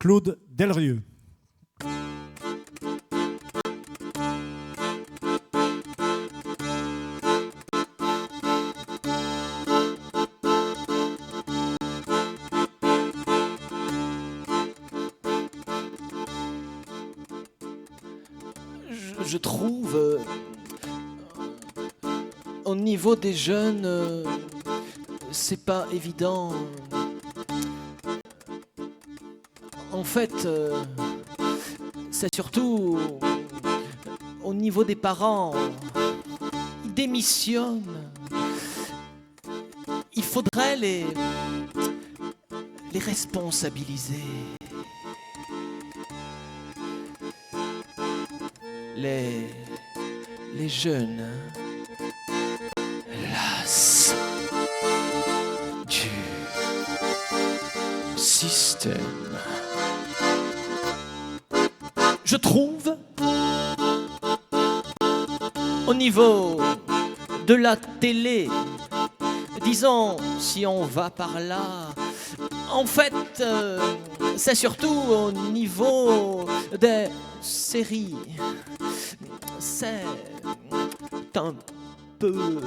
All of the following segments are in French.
Claude Delrieux. Je trouve, au niveau des jeunes, c'est pas évident. En fait, c'est surtout au niveau des parents. Ils démissionnent. Il faudrait les responsabiliser. Les jeunes las du système. Je trouve, au niveau de la télé, disons, si on va par là, en fait, c'est surtout au niveau des séries. C'est un peu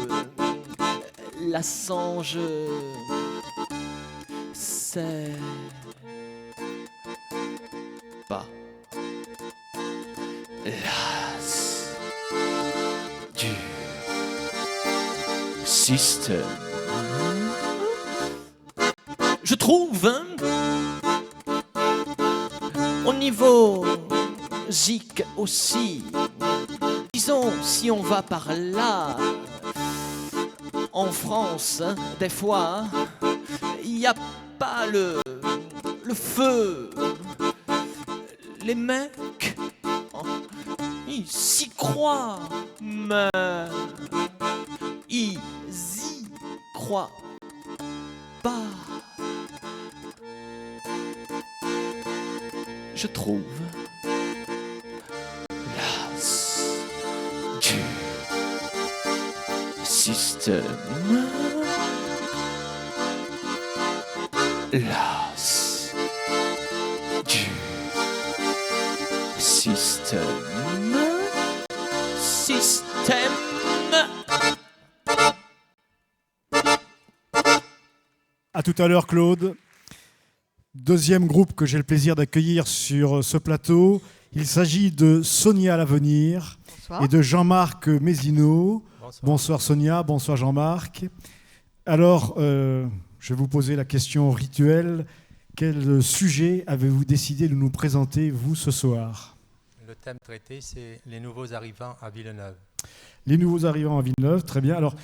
l'Assange. C'est pas las du système. Je trouve, hein, au niveau zik aussi, disons, si on va par là, en France, hein, des fois, il n'y a pas le feu. Les mecs, ils s'y croient, mais ils y croient pas. Je trouve las du système. Las du système. Système. À tout à l'heure, Claude. Deuxième groupe que j'ai le plaisir d'accueillir sur ce plateau. Il s'agit de Sonia L'Avenir et de Jean-Marc Mézineau. Bonsoir. Bonsoir Sonia, bonsoir Jean-Marc. Alors, je vais vous poser la question rituelle. Quel sujet avez-vous décidé de nous présenter, vous, ce soir ? Le thème traité, c'est les nouveaux arrivants à Villeneuve. Les nouveaux arrivants à Villeneuve, très bien. Alors,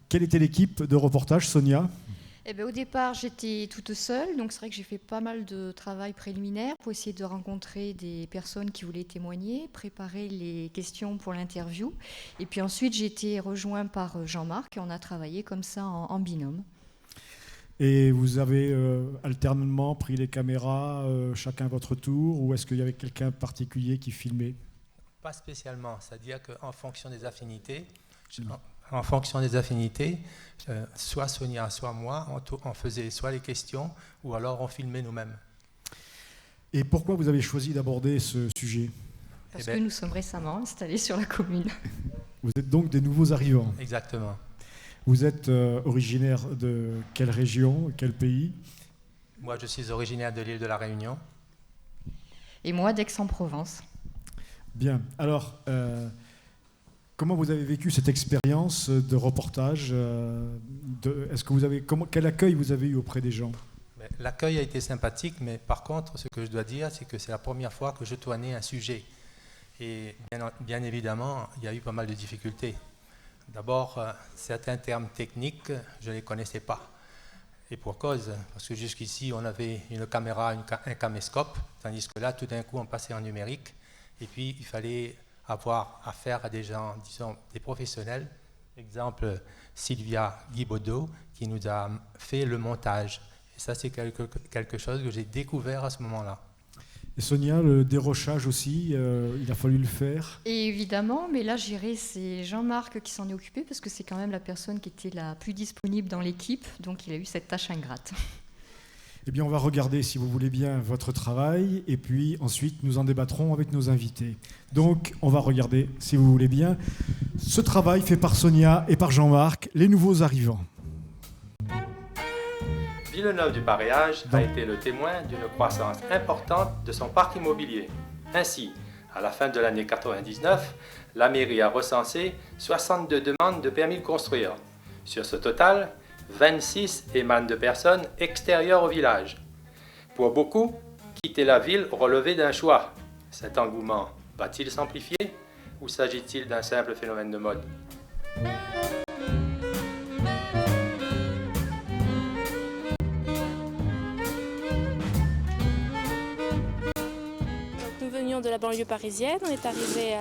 quelle était l'équipe de reportage, Sonia ? Eh bien, au départ, j'étais toute seule, donc c'est vrai que j'ai fait pas mal de travail préliminaire pour essayer de rencontrer des personnes qui voulaient témoigner, préparer les questions pour l'interview. Et puis ensuite, j'ai été rejointe par Jean-Marc et on a travaillé comme ça en binôme. Et vous avez alternement pris les caméras, chacun votre tour, ou est-ce qu'il y avait quelqu'un particulier qui filmait ? Pas spécialement, c'est-à-dire qu'en fonction des affinités, soit Sonia, soit moi, on faisait soit les questions ou alors on filmait nous-mêmes. Et pourquoi vous avez choisi d'aborder ce sujet ? Parce que nous sommes récemment installés sur la commune. Vous êtes donc des nouveaux arrivants. Exactement. Vous êtes originaire de quelle région, quel pays ? Moi, je suis originaire de l'île de la Réunion. Et moi, d'Aix-en-Provence. Bien. Alors, comment vous avez vécu cette expérience de reportage ? Quel accueil vous avez eu auprès des gens ? L'accueil a été sympathique, mais par contre, ce que je dois dire, c'est que c'est la première fois que je tournais un sujet. Et bien évidemment, il y a eu pas mal de difficultés. D'abord, certains termes techniques, je ne les connaissais pas. Et pour cause, parce que jusqu'ici, on avait une caméra, un caméscope, tandis que là, tout d'un coup, on passait en numérique. Et puis, il fallait avoir affaire à des gens, disons, des professionnels. Exemple, Sylvia Guibaudot, qui nous a fait le montage. Et ça, c'est quelque chose que j'ai découvert à ce moment-là. Et Sonia, le dérochage aussi, il a fallu le faire ? Et évidemment, mais là, j'irai, c'est Jean-Marc qui s'en est occupé, parce que c'est quand même la personne qui était la plus disponible dans l'équipe, donc il a eu cette tâche ingrate. Eh bien, on va regarder, si vous voulez bien, votre travail, et puis ensuite, nous en débattrons avec nos invités. Donc, on va regarder, si vous voulez bien, ce travail fait par Sonia et par Jean-Marc, les nouveaux arrivants. Villeneuve-du-Paréage a été le témoin d'une croissance importante de son parc immobilier. Ainsi, à la fin de l'année 99, la mairie a recensé 62 demandes de permis de construire. Sur ce total, 26 émanent de personnes extérieures au village. Pour beaucoup, quitter la ville relevait d'un choix. Cet engouement va-t-il s'amplifier ou s'agit-il d'un simple phénomène de mode ? Nous venions de la banlieue parisienne, on est arrivé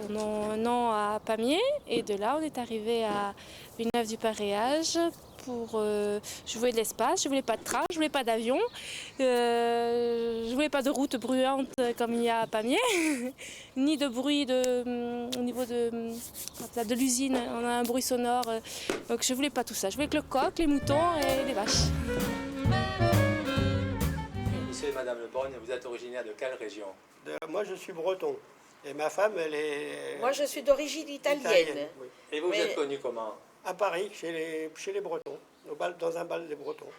pendant un an à Pamiers et de là on est arrivé à Villeneuve-du-Paréage pour... je voulais de l'espace, je voulais pas de train, je voulais pas d'avion, je voulais pas de route bruyante comme il y a à Pamiers, ni de bruit au niveau de l'usine, on a un bruit sonore, donc je voulais pas tout ça, je voulais que le coq, les moutons et les vaches. Monsieur et Madame Le Borgne, vous êtes originaire de quelle région ? Moi, je suis breton. Et ma femme, elle est... Moi, je suis d'origine italienne. Oui. Et vous êtes connu comment ? À Paris, chez les Bretons, dans un bal des Bretons.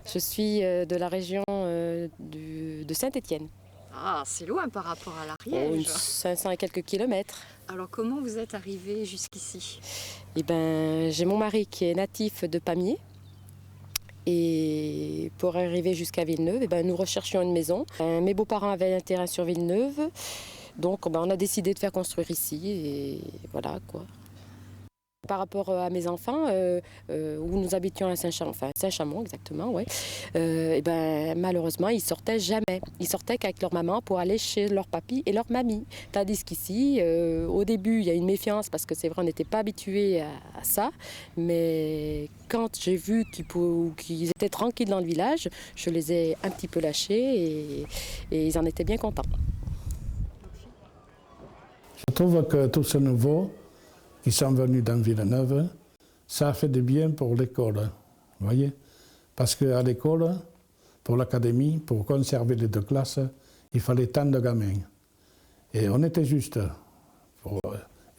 Je suis de la région de Saint-Étienne. Ah, c'est loin par rapport à l'Ariège. 500 et quelques kilomètres. Alors, comment vous êtes arrivé jusqu'ici ? Eh ben, j'ai mon mari qui est natif de Pamiers. Et pour arriver jusqu'à Villeneuve, eh ben, nous recherchions une maison. Mes beaux-parents avaient un terrain sur Villeneuve, donc on a décidé de faire construire ici, et voilà quoi. Par rapport à mes enfants, où nous habitions à Saint-Chamond exactement, ouais. Et ben, malheureusement, ils sortaient jamais. Ils sortaient qu'avec leur maman pour aller chez leur papy et leur mamie. Tandis qu'ici, au début, il y a une méfiance parce que c'est vrai, on n'était pas habitués à ça. Mais quand j'ai vu qu'ils étaient tranquilles dans le village, je les ai un petit peu lâchés et ils en étaient bien contents. Je trouve que tout ce nouveau qui sont venus dans Villeneuve, ça a fait du bien pour l'école, vous voyez. Parce qu'à l'école, pour l'académie, pour conserver les 2 classes, il fallait tant de gamins. Et on était juste.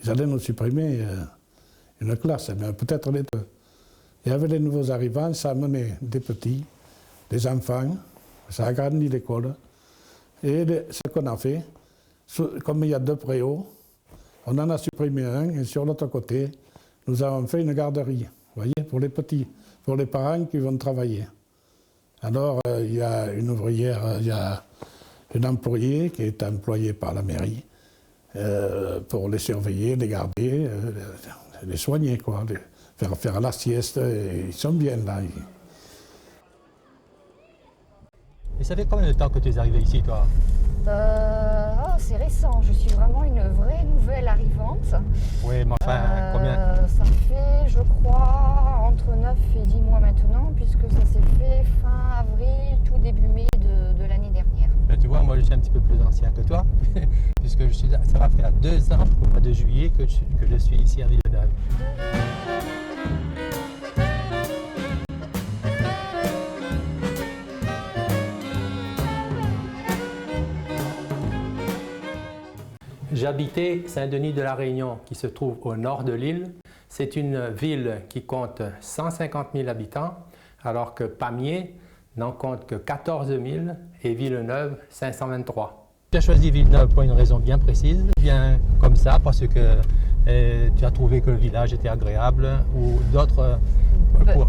Ils allaient nous supprimer une classe, mais peut-être les 2. Et avec les nouveaux arrivants, ça a amené des petits, des enfants, ça a agrandi l'école. Et ce qu'on a fait, comme il y a 2 préaux, on en a supprimé un et sur l'autre côté, nous avons fait une garderie, voyez, pour les petits, pour les parents qui vont travailler. Alors, il y a une ouvrière, il y a un employé qui est employé par la mairie pour les surveiller, les garder, les soigner, quoi, faire la sieste, et ils sont bien là. Et ça fait combien de temps que tu es arrivé ici, toi ? C'est récent, je suis vraiment une vraie nouvelle arrivante. Oui, mais enfin, combien ? Ça fait, je crois, entre 9 et 10 mois maintenant, puisque ça s'est fait fin avril, tout début mai de l'année dernière. Là, tu vois, moi je suis un petit peu plus ancien que toi, puisque ça va faire 2 ans, au mois de juillet, que je suis ici à Villeneuve. J'habitais Saint-Denis de la Réunion, qui se trouve au nord de l'île. C'est une ville qui compte 150 000 habitants, alors que Pamiers n'en compte que 14 000 et Villeneuve 523. Tu as choisi Villeneuve pour une raison bien précise, bien comme ça, parce que tu as trouvé que le village était agréable ou d'autres,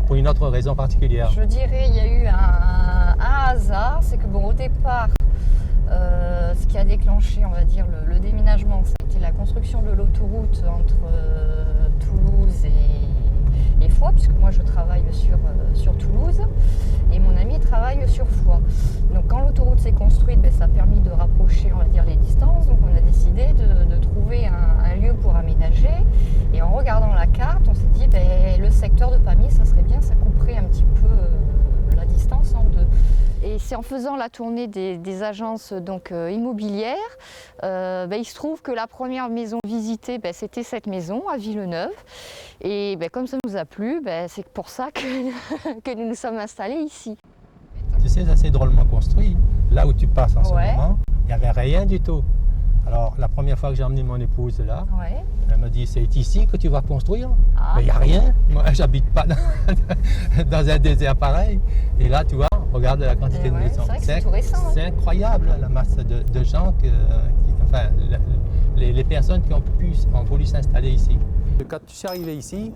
pour une autre raison particulière? Je dirais qu'il y a eu un hasard, c'est que bon, au départ, ce qui a déclenché, on va dire, le déménagement, ça a été la construction de l'autoroute entre Toulouse et Foix, puisque moi je travaille sur Toulouse et mon ami travaille sur Foix. Donc quand l'autoroute s'est construite, ça a permis de rapprocher, on va dire, les distances. Donc on a décidé de trouver un lieu pour aménager. Et en regardant la carte, on s'est dit le secteur de Pamiers, ça serait bien, ça couperait un petit peu la distance en 2. Et c'est en faisant la tournée des agences immobilières, il se trouve que la première maison visitée, c'était cette maison à Villeneuve. Et comme ça nous a plu, c'est pour ça que nous nous sommes installés ici. Tu tu sais, c'est assez drôlement construit. Là où tu passes en ce moment, il n'y avait rien du tout. Alors, la première fois que j'ai emmené mon épouse là, elle m'a dit, c'est ici que tu vas construire? Mais il n'y a rien. Moi, j'habite pas dans un désert pareil. Et là, tu vois, regarde la quantité de maisons. C'est incroyable, la masse de gens, les personnes qui ont voulu s'installer ici. Quand je suis arrivé ici,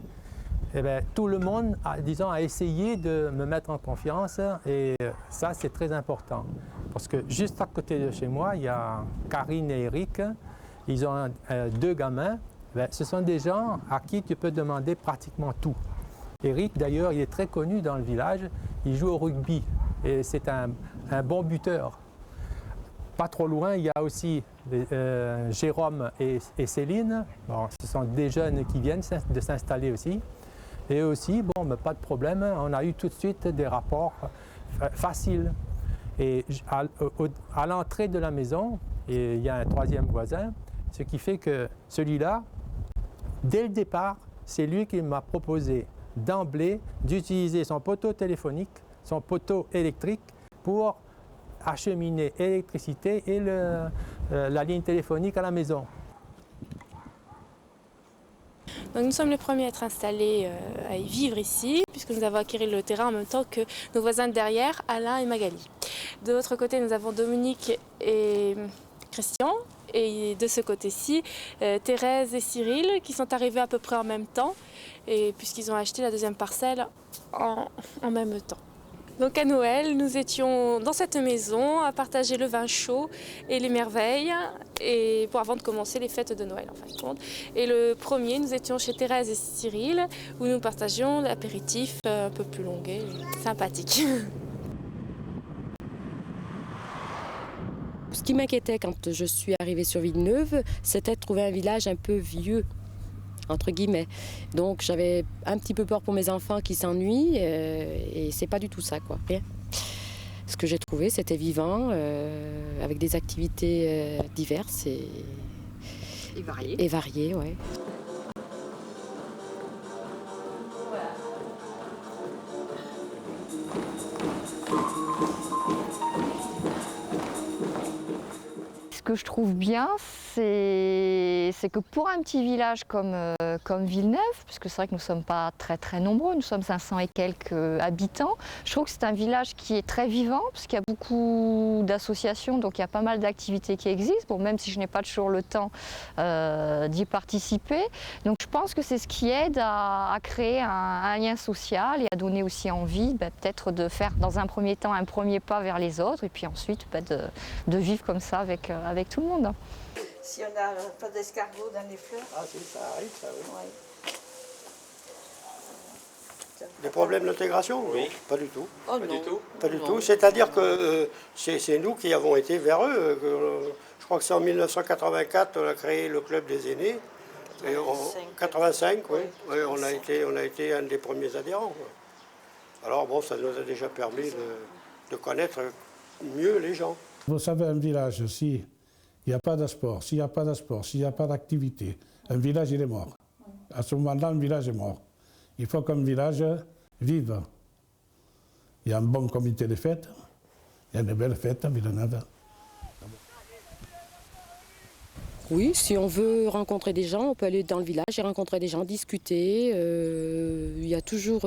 eh bien, tout le monde a essayé de me mettre en confiance et ça, c'est très important. Parce que juste à côté de chez moi, il y a Karine et Eric. Ils ont 2 gamins. Ben, ce sont des gens à qui tu peux demander pratiquement tout. Eric, d'ailleurs, il est très connu dans le village. Il joue au rugby et c'est un bon buteur. Pas trop loin, il y a aussi Jérôme et Céline. Bon, ce sont des jeunes qui viennent de s'installer aussi. Et aussi, bon, mais pas de problème, on a eu tout de suite des rapports faciles. Et à l'entrée de la maison, il y a un 3e voisin, ce qui fait que celui-là, dès le départ, c'est lui qui m'a proposé d'emblée d'utiliser son poteau téléphonique, son poteau électrique pour acheminer l'électricité et la ligne téléphonique à la maison. Donc nous sommes les premiers à être installés, à y vivre ici, puisque nous avons acquis le terrain en même temps que nos voisins de derrière, Alain et Magali. De l'autre côté, nous avons Dominique et Christian, et de ce côté-ci, Thérèse et Cyril, qui sont arrivés à peu près en même temps, et puisqu'ils ont acheté la 2e parcelle en même temps. Donc à Noël, nous étions dans cette maison à partager le vin chaud et les merveilles avant de commencer les fêtes de Noël en fin de compte. Et le premier, nous étions chez Thérèse et Cyril où nous partagions l'apéritif un peu plus longuet et sympathique. Ce qui m'inquiétait quand je suis arrivée sur Villeneuve, c'était de trouver un village un peu vieux, entre guillemets. Donc j'avais un petit peu peur pour mes enfants qui s'ennuient et c'est pas du tout ça, quoi. Rien. Ce que j'ai trouvé, c'était vivant, avec des activités diverses et variées, ouais. Ce que je trouve bien, c'est que pour un petit village comme Villeneuve, puisque c'est vrai que nous ne sommes pas très nombreux, nous sommes 500 et quelques habitants, je trouve que c'est un village qui est très vivant, parce qu'il y a beaucoup d'associations, donc il y a pas mal d'activités qui existent, bon, même si je n'ai pas toujours le temps d'y participer. Donc je pense que c'est ce qui aide à créer un lien social et à donner aussi envie peut-être de faire dans un premier temps un premier pas vers les autres, et puis ensuite de vivre comme ça avec tout le monde. Si on n'a pas d'escargot dans les fleurs. Ah si, ça arrive, ça, oui. Ouais. Des problèmes d'intégration? Oui. Pas du tout. Oh, Pas du tout. Pas du tout. C'est-à-dire que c'est nous qui avons été vers eux. Je crois que c'est en 1984 on a créé le club des aînés. Et en 85, oui. On a été un des premiers adhérents. Quoi. Alors bon, ça nous a déjà permis de connaître mieux les gens. Vous savez, un village, s'il n'y a pas de sport, s'il n'y a pas de sport, s'il n'y a pas d'activité, un village, il est mort. À ce moment-là, un village est mort. Il faut qu'un village vive. Il y a un bon comité de fêtes, il y a de belles fêtes à Villeneuve. Oui, si on veut rencontrer des gens, on peut aller dans le village et rencontrer des gens, discuter. Il y a toujours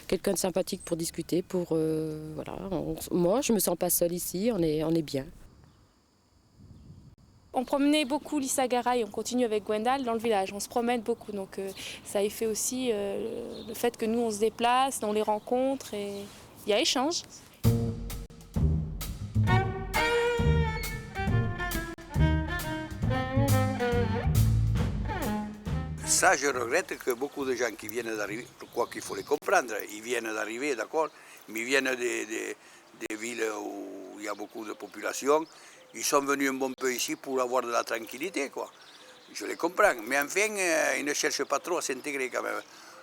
quelqu'un de sympathique pour discuter. Voilà. Moi, je ne me sens pas seule ici, on est bien. On promenait beaucoup l'Issagara et on continue avec Gwendal dans le village. On se promène beaucoup, donc ça y fait aussi le fait que nous, on se déplace, on les rencontre et il y a échange. Ça, je regrette que beaucoup de gens qui viennent d'arriver, je crois qu'il faut les comprendre, ils viennent d'arriver, d'accord, mais ils viennent des villes où il y a beaucoup de population. Ils sont venus un bon peu ici pour avoir de la tranquillité, quoi. Je les comprends, mais enfin, ils ne cherchent pas trop à s'intégrer quand même.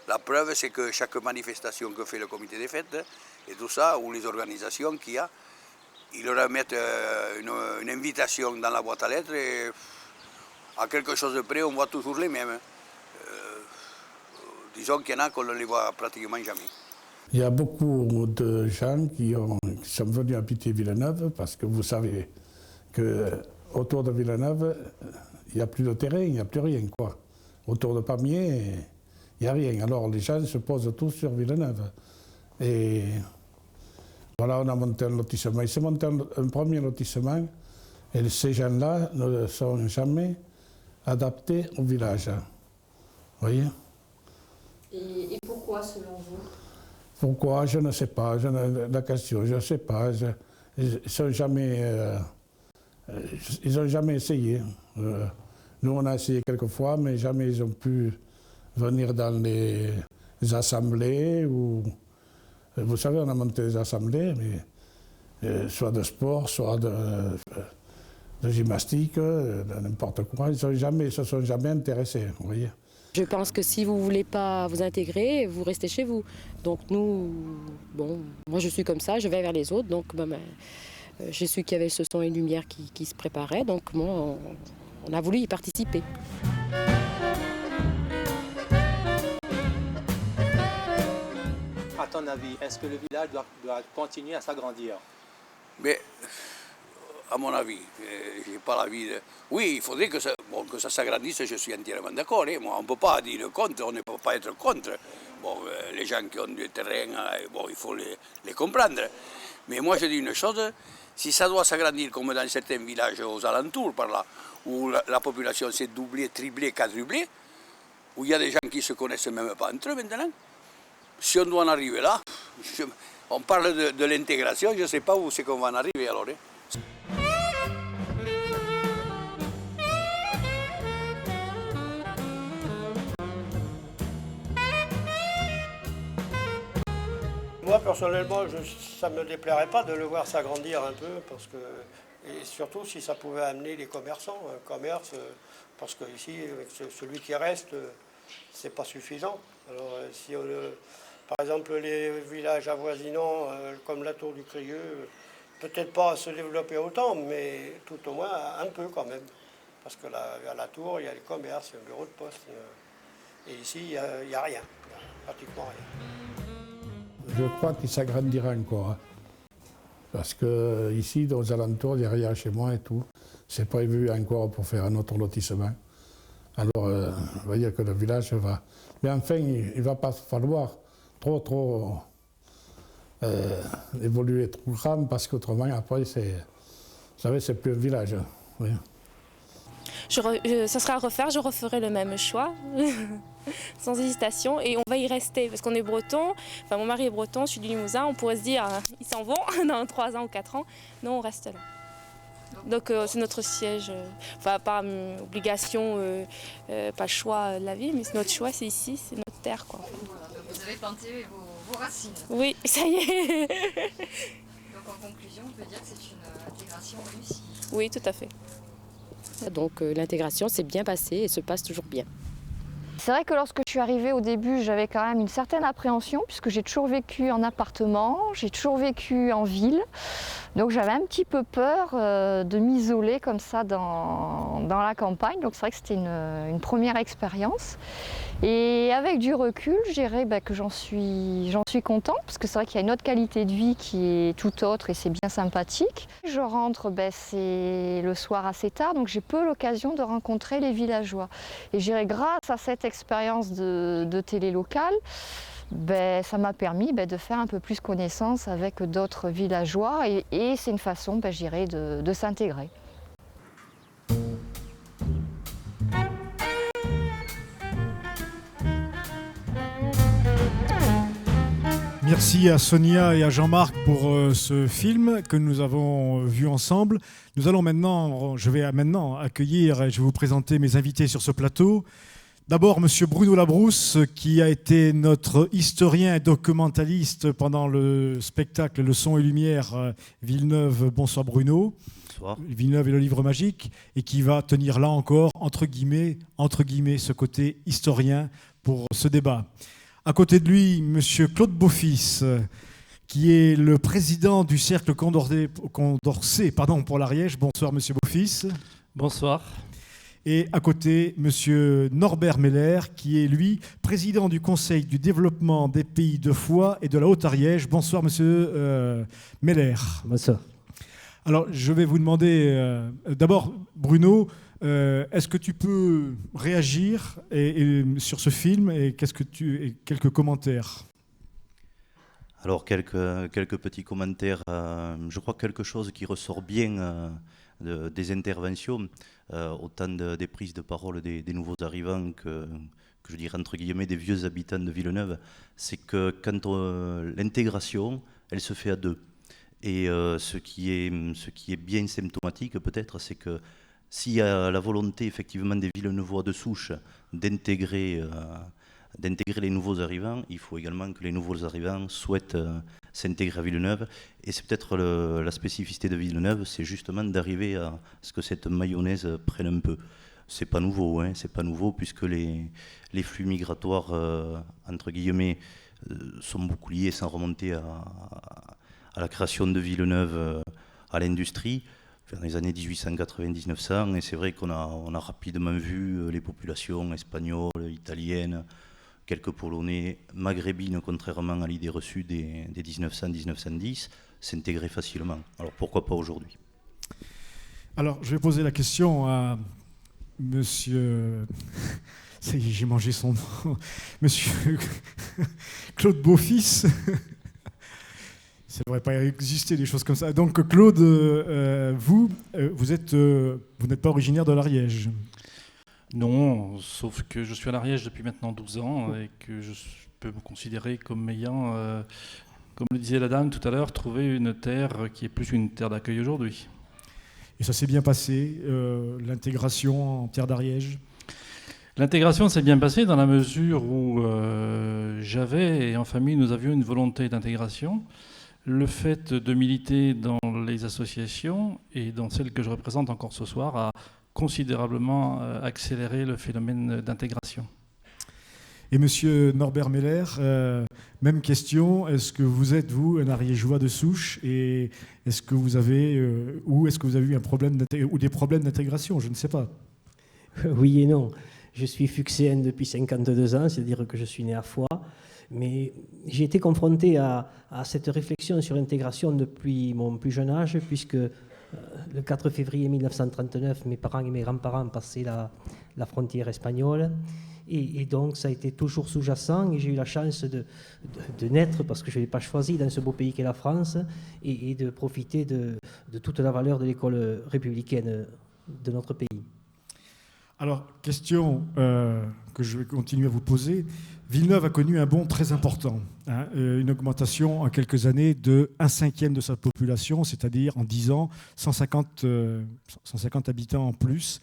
La preuve, c'est que chaque manifestation que fait le comité des fêtes et tout ça, ou les organisations qu'il y a, ils leur mettent une invitation dans la boîte à lettres et à quelque chose de près, on voit toujours les mêmes. Disons qu'il y en a qu'on ne les voit pratiquement jamais. Il y a beaucoup de gens qui sont venus habiter Villeneuve parce que vous savez qu'autour de Villeneuve, il n'y a plus de terrain, il n'y a plus rien, quoi. Autour de Pamiers, il n'y a rien. Alors les gens se posent tous sur Villeneuve. Et voilà, on a monté un lotissement. Il s'est monté un premier lotissement et ces gens-là ne sont jamais adaptés au village. Vous voyez? Et pourquoi, selon vous? Pourquoi? Je ne sais pas. La question, je ne sais pas. Ils n'ont jamais essayé. Nous, on a essayé quelques fois, mais jamais ils ont pu venir dans les assemblées. Vous savez, on a monté des assemblées, mais soit de sport, soit de gymnastique, de n'importe quoi. Ils ne se sont jamais intéressés, vous voyez. Je pense que si vous ne voulez pas vous intégrer, vous restez chez vous. Donc nous, bon, moi je suis comme ça, je vais vers les autres. Donc j'ai su qu'il y avait ce son et lumière qui se préparait. Donc moi, on a voulu y participer. À ton avis, est-ce que le village doit continuer à s'agrandir? Mais, à mon avis, j'ai pas l'avis de... Oui, il faudrait que ça s'agrandisse, je suis entièrement d'accord. Hein. Moi, on ne peut pas dire contre, on ne peut pas être contre. Bon, les gens qui ont du terrain, bon, il faut les comprendre. Mais moi, je dis une chose, si ça doit s'agrandir comme dans certains villages aux alentours, par là, où la population s'est doublée, triplée, quadruplée, où il y a des gens qui ne se connaissent même pas entre eux maintenant, si on doit en arriver là, on parle de l'intégration, je ne sais pas où c'est qu'on va en arriver alors. Hein. Moi, personnellement, ça ne me déplairait pas de le voir s'agrandir un peu, parce que, et surtout si ça pouvait amener les commerçants, un commerce, parce qu'ici, celui qui reste, c'est pas suffisant. Alors, si par exemple, les villages avoisinants, comme la Tour du Crieux, peut-être pas se développer autant, mais tout au moins un peu quand même. Parce que à la Tour, il y a les commerces, il y a le bureau de poste. Et ici, il n'y a rien, pratiquement rien. Je crois qu'il s'agrandira encore. Hein. Parce que ici, aux alentours, derrière chez moi et tout, c'est prévu encore pour faire un autre lotissement. Alors, on va dire que le village va... Mais enfin, il ne va pas falloir trop évoluer trop grand, parce qu'autrement, après, vous savez, c'est plus un village. Oui. Ça sera à refaire, je referai le même choix, sans hésitation, et on va y rester, parce qu'on est breton, enfin mon mari est breton, je suis du Limousin, on pourrait se dire, ils s'en vont dans 3 ans ou 4 ans, non, on reste là. Donc c'est notre siège, enfin pas obligation, pas le choix de la vie, mais c'est notre choix, c'est ici, c'est notre terre, quoi. Vous avez planté vos racines. Oui, ça y est. Donc en conclusion, on peut dire que c'est une intégration réussie. Oui, tout à fait. Donc l'intégration s'est bien passée et se passe toujours bien. C'est vrai que lorsque je suis arrivée au début, j'avais quand même une certaine appréhension, puisque j'ai toujours vécu en appartement, j'ai toujours vécu en ville. Donc j'avais un petit peu peur de m'isoler comme ça dans la campagne. Donc c'est vrai que c'était une première expérience. Et avec du recul, je dirais que j'en suis contente, parce que c'est vrai qu'il y a une autre qualité de vie qui est tout autre et c'est bien sympathique. Je rentre, c'est le soir assez tard, donc j'ai peu l'occasion de rencontrer les villageois. Et je dirais grâce à cette expérience de télé locale, ça m'a permis de faire un peu plus connaissance avec d'autres villageois et c'est une façon, je dirais, de s'intégrer. Merci à Sonia et à Jean-Marc pour ce film que nous avons vu ensemble. Je vais maintenant accueillir et je vais vous présenter mes invités sur ce plateau. D'abord, Monsieur Bruno Labrousse, qui a été notre historien et documentaliste pendant le spectacle Le Son et Lumière Villeneuve. Bonsoir Bruno. Bonsoir. Villeneuve et le livre magique, et qui va tenir là encore, entre guillemets, ce côté historien pour ce débat. À côté de lui, Monsieur Claude Beaufils, qui est le président du Cercle Condorcet pour l'Ariège. Bonsoir Monsieur Beaufils. Bonsoir. Et à côté, monsieur Norbert Meller, qui est, lui, président du Conseil du développement des pays de Foix et de la Haute-Ariège. Bonsoir, monsieur Meller. Bonsoir. Alors, je vais vous demander, d'abord, Bruno, est-ce que tu peux réagir sur ce film et quelques commentaires? Alors, quelques petits commentaires. Je crois que quelque chose qui ressort bien des interventions, autant des prises de parole des nouveaux arrivants que je dirais entre guillemets des vieux habitants de Villeneuve, c'est que quand l'intégration, elle se fait à deux. Et ce qui est bien symptomatique peut-être, c'est que s'il y a la volonté effectivement des Villeneuvois de souche d'intégrer les nouveaux arrivants, il faut également que les nouveaux arrivants souhaitent s'intégrer à Villeneuve. Et c'est peut-être la spécificité de Villeneuve, c'est justement d'arriver à ce que cette mayonnaise prenne un peu. C'est pas nouveau, hein, c'est pas nouveau puisque les flux migratoires, entre guillemets, sont beaucoup liés sans remonter à la création de Villeneuve, à l'industrie, vers les années 1890-1900. Et c'est vrai qu'on a rapidement vu les populations espagnoles, italiennes, quelques Polonais, maghrébines, contrairement à l'idée reçue des 1900-1910, s'intégrer facilement. Alors pourquoi pas aujourd'hui? Alors je vais poser la question à monsieur... Ça y est, j'ai mangé son nom. Monsieur Claude Beaufils. Ça ne devrait pas exister des choses comme ça. Donc Claude, vous n'êtes pas originaire de l'Ariège? Non, sauf que je suis à l'Ariège depuis maintenant 12 ans et que je peux me considérer comme ayant, comme le disait la dame tout à l'heure, trouvé une terre qui est plus une terre d'accueil aujourd'hui. Et ça s'est bien passé, l'intégration en terre d'Ariège? L'intégration s'est bien passée dans la mesure où j'avais, et en famille nous avions une volonté d'intégration. Le fait de militer dans les associations et dans celle que je représente encore ce soir a considérablement accéléré le phénomène d'intégration. Et monsieur Norbert Meller, même question, est-ce que vous êtes, vous, un Ariégeois de souche, et est-ce que vous avez eu un problème ou des problèmes d'intégration? Je ne sais pas. Oui et non. Je suis fuxéen depuis 52 ans, c'est-à-dire que je suis né à Foix. Mais j'ai été confronté à cette réflexion sur l'intégration depuis mon plus jeune âge, puisque le 4 février 1939, mes parents et mes grands-parents passaient la frontière espagnole. Et donc, ça a été toujours sous-jacent. Et j'ai eu la chance de naître, parce que je ne l'ai pas choisi, dans ce beau pays qu'est la France, et de profiter de toute la valeur de l'école républicaine de notre pays. Alors, question que je vais continuer à vous poser. Villeneuve a connu un bond très important, hein, une augmentation en quelques années de 1/5 de sa population, c'est-à-dire en 10 ans, 150 habitants en plus.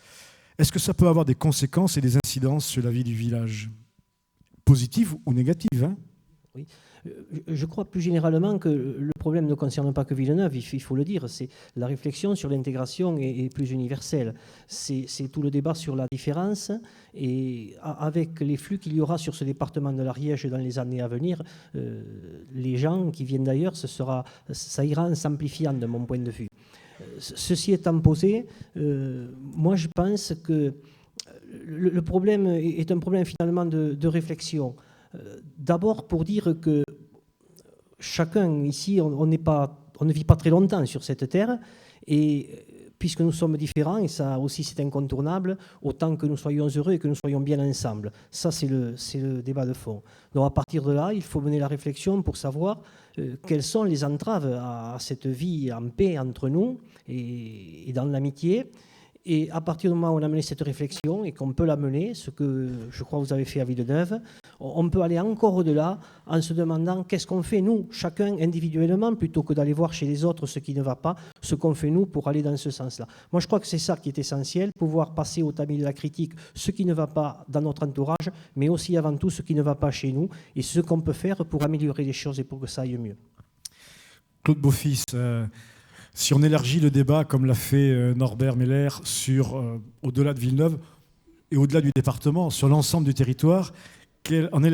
Est-ce que ça peut avoir des conséquences et des incidences sur la vie du village, positives ou négatives, hein? Oui. Je crois plus généralement que le problème ne concerne pas que Villeneuve, il faut le dire. C'est la réflexion sur l'intégration est plus universelle. C'est tout le débat sur la différence. Et avec les flux qu'il y aura sur ce département de l'Ariège dans les années à venir, les gens qui viennent d'ailleurs, ça ira en s'amplifiant de mon point de vue. Ceci étant posé, moi je pense que le problème est un problème finalement de réflexion. D'abord pour dire que chacun ici, on ne vit pas très longtemps sur cette terre, et puisque nous sommes différents, et ça aussi c'est incontournable, autant que nous soyons heureux et que nous soyons bien ensemble. Ça c'est le débat de fond. Donc à partir de là, il faut mener la réflexion pour savoir quelles sont les entraves à cette vie en paix entre nous et dans l'amitié. Et à partir du moment où on a mené cette réflexion et qu'on peut la mener, ce que je crois que vous avez fait à Villeneuve, on peut aller encore au-delà en se demandant qu'est-ce qu'on fait nous, chacun individuellement, plutôt que d'aller voir chez les autres ce qui ne va pas, ce qu'on fait nous pour aller dans ce sens-là. Moi je crois que c'est ça qui est essentiel, pouvoir passer au tamis de la critique ce qui ne va pas dans notre entourage, mais aussi avant tout ce qui ne va pas chez nous et ce qu'on peut faire pour améliorer les choses et pour que ça aille mieux. Claude Beaufils, si on élargit le débat, comme l'a fait Norbert Meller, sur au-delà de Villeneuve et au-delà du département, sur l'ensemble du territoire, quelle en est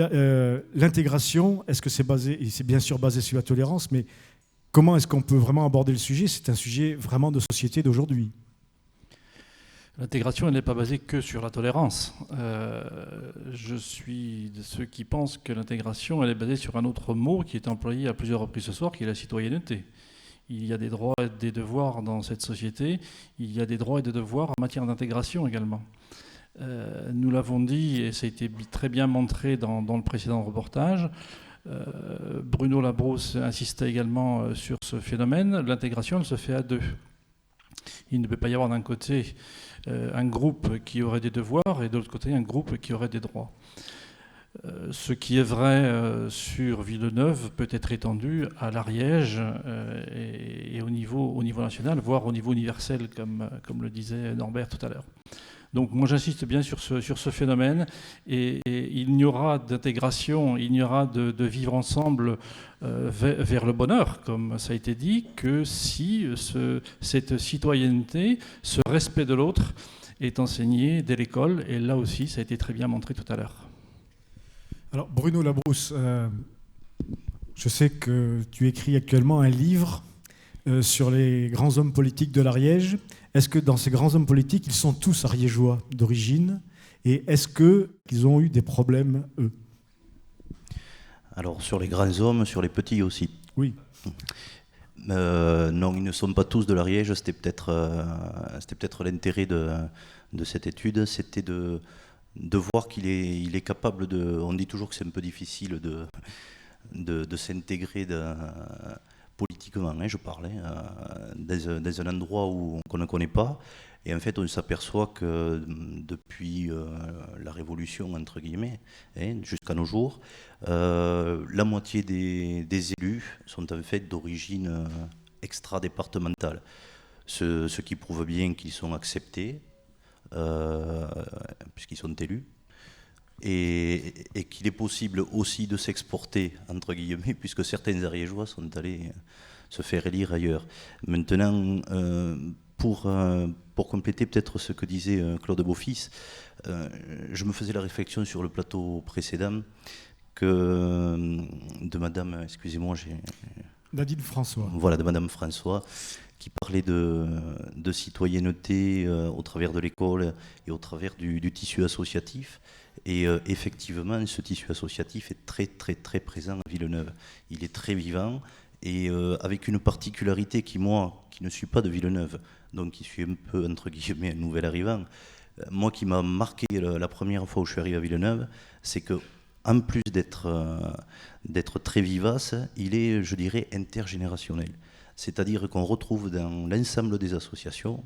l'intégration? Est-ce que c'est basé, et c'est bien sûr basé sur la tolérance, mais comment est-ce qu'on peut vraiment aborder le sujet? C'est un sujet vraiment de société d'aujourd'hui. L'intégration, elle n'est pas basée que sur la tolérance. Je suis de ceux qui pensent que l'intégration, elle est basée sur un autre mot qui est employé à plusieurs reprises ce soir, qui est la citoyenneté. Il y a des droits et des devoirs dans cette société. Il y a des droits et des devoirs en matière d'intégration également. Nous l'avons dit, et ça a été très bien montré dans le précédent reportage, Bruno Labrousse insistait également sur ce phénomène. L'intégration, elle se fait à deux. Il ne peut pas y avoir d'un côté un groupe qui aurait des devoirs et de l'autre côté un groupe qui aurait des droits. Ce qui est vrai sur Villeneuve peut être étendu à l'Ariège et au niveau national, voire au niveau universel, comme le disait Norbert tout à l'heure. Donc moi j'insiste bien sur ce phénomène et il n'y aura d'intégration, il n'y aura de vivre ensemble vers le bonheur, comme ça a été dit, que si cette citoyenneté, ce respect de l'autre est enseigné dès l'école, et là aussi ça a été très bien montré tout à l'heure. Alors Bruno Labrousse, je sais que tu écris actuellement un livre sur les grands hommes politiques de l'Ariège. Est-ce que dans ces grands hommes politiques, ils sont tous ariégeois d'origine? Et est-ce qu'ils ont eu des problèmes, eux? Alors, sur les grands hommes, sur les petits aussi. Oui. Non, ils ne sont pas tous de l'Ariège. C'était peut-être l'intérêt de cette étude. C'était de voir qu'il est capable de... On dit toujours que c'est un peu difficile de s'intégrer politiquement, je parlais, dans un endroit qu'on ne connaît pas. Et en fait, on s'aperçoit que depuis la Révolution, entre guillemets, jusqu'à nos jours, la moitié des élus sont en fait d'origine extra-départementale. Ce qui prouve bien qu'ils sont acceptés, puisqu'ils sont élus. Et qu'il est possible aussi de s'exporter, entre guillemets, puisque certains Ariégeois sont allés se faire élire ailleurs. Maintenant, pour compléter peut-être ce que disait Claude Beaufils, je me faisais la réflexion sur le plateau précédent de Madame, excusez-moi, Nadine François. Voilà, de Madame François, qui parlait de citoyenneté au travers de l'école et au travers du tissu associatif. Et effectivement, ce tissu associatif est très, très, très présent à Villeneuve. Il est très vivant et avec une particularité moi, qui ne suis pas de Villeneuve, donc qui suis un peu, entre guillemets, un nouvel arrivant, moi qui m'a marqué la première fois où je suis arrivé à Villeneuve, c'est que en plus d'être très vivace, il est, je dirais, intergénérationnel. C'est-à-dire qu'on retrouve dans l'ensemble des associations,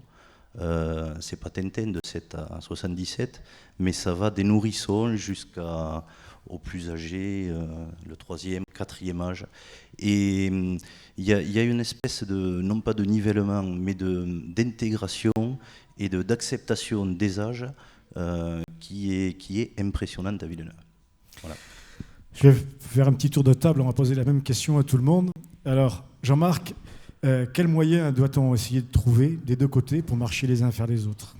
c'est pas Tintin de 7 à 77, mais ça va des nourrissons jusqu'aux plus âgés, le 3e, 4e âge. Et il y a une espèce de, non pas de nivellement, mais d'intégration et d'acceptation des âges qui est impressionnante à Villeneuve. Voilà. Je vais faire un petit tour de table, on va poser la même question à tout le monde. Alors, Jean-Marc, quels moyens doit-on essayer de trouver des deux côtés pour marcher les uns vers les autres?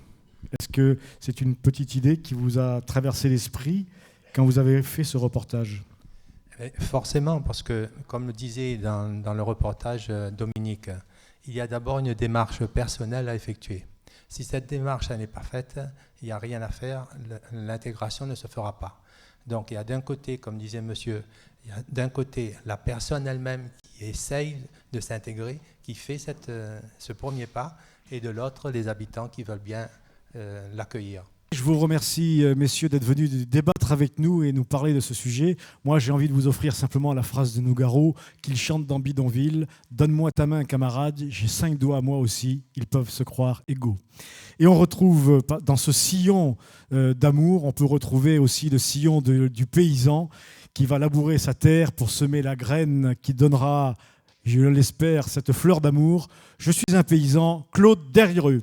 Est-ce que c'est une petite idée qui vous a traversé l'esprit quand vous avez fait ce reportage? Forcément, parce que, comme le disait dans le reportage Dominique, il y a d'abord une démarche personnelle à effectuer. Si cette démarche n'est pas faite, il n'y a rien à faire, l'intégration ne se fera pas. Donc il y a d'un côté, comme disait monsieur, il y a d'un côté la personne elle-même qui essaye de s'intégrer, qui fait ce premier pas, et de l'autre les habitants qui veulent bien l'accueillir. Je vous remercie, messieurs, d'être venus débattre avec nous et nous parler de ce sujet. Moi, j'ai envie de vous offrir simplement la phrase de Nougaro qu'il chante dans Bidonville. « Donne-moi ta main, camarade, j'ai 5 doigts moi aussi, ils peuvent se croire égaux. » Et on retrouve dans ce sillon d'amour, on peut retrouver aussi le sillon du paysan qui va labourer sa terre pour semer la graine qui donnera, je l'espère, cette fleur d'amour. Je suis un paysan, Claude Derriereux.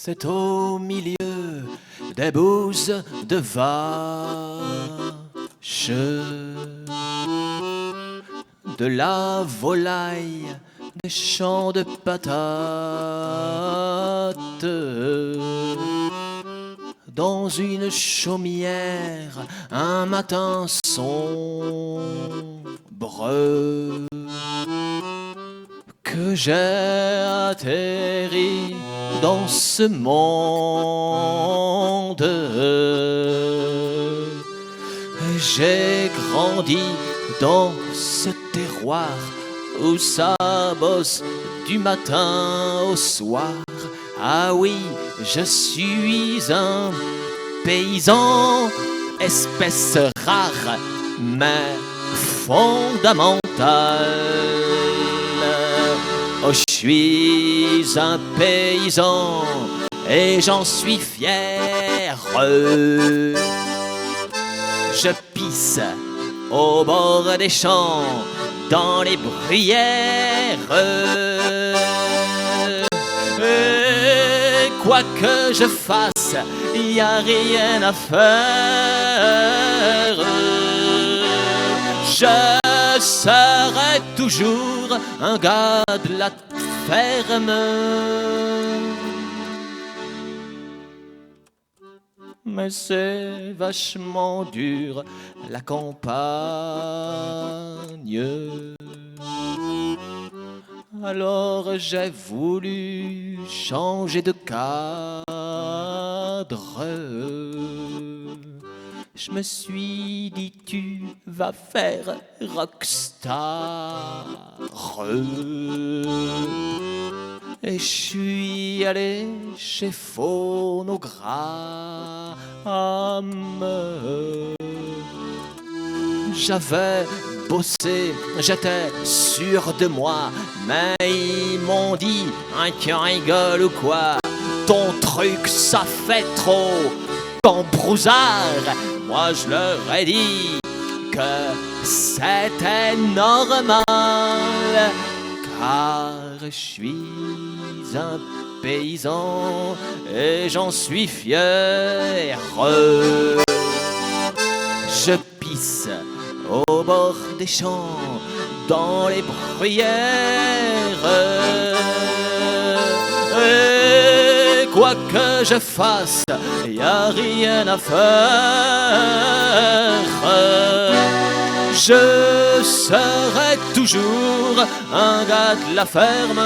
c'est au milieu des bouses de vache, de la volaille, des champs de patates. Dans une chaumière, un matin sombre, que j'ai atterri dans ce monde. J'ai grandi dans ce terroir où ça bosse du matin au soir. Ah oui, je suis un paysan, espèce rare mais fondamentale. Oh, je suis un paysan et j'en suis fier. Je pisse au bord des champs, dans les bruyères. Et quoi que je fasse, y a rien à faire. Je serai toujours un gars de la ferme. Mais c'est vachement dur la campagne. Alors j'ai voulu changer de cadre. Je me suis dit tu vas faire rockstar. Et je suis allé chez Phonogramme. J'avais bossé, j'étais sûr de moi, mais ils m'ont dit hein, tu rigoles ou quoi? Ton truc ça fait trop cambrousard. Moi je leur ai dit que c'était normal, car je suis un paysan et j'en suis fier. Je pisse au bord des champs, dans les bruyères. Et quoi que je fasse, y a rien à faire. Je serai toujours un gars de la ferme.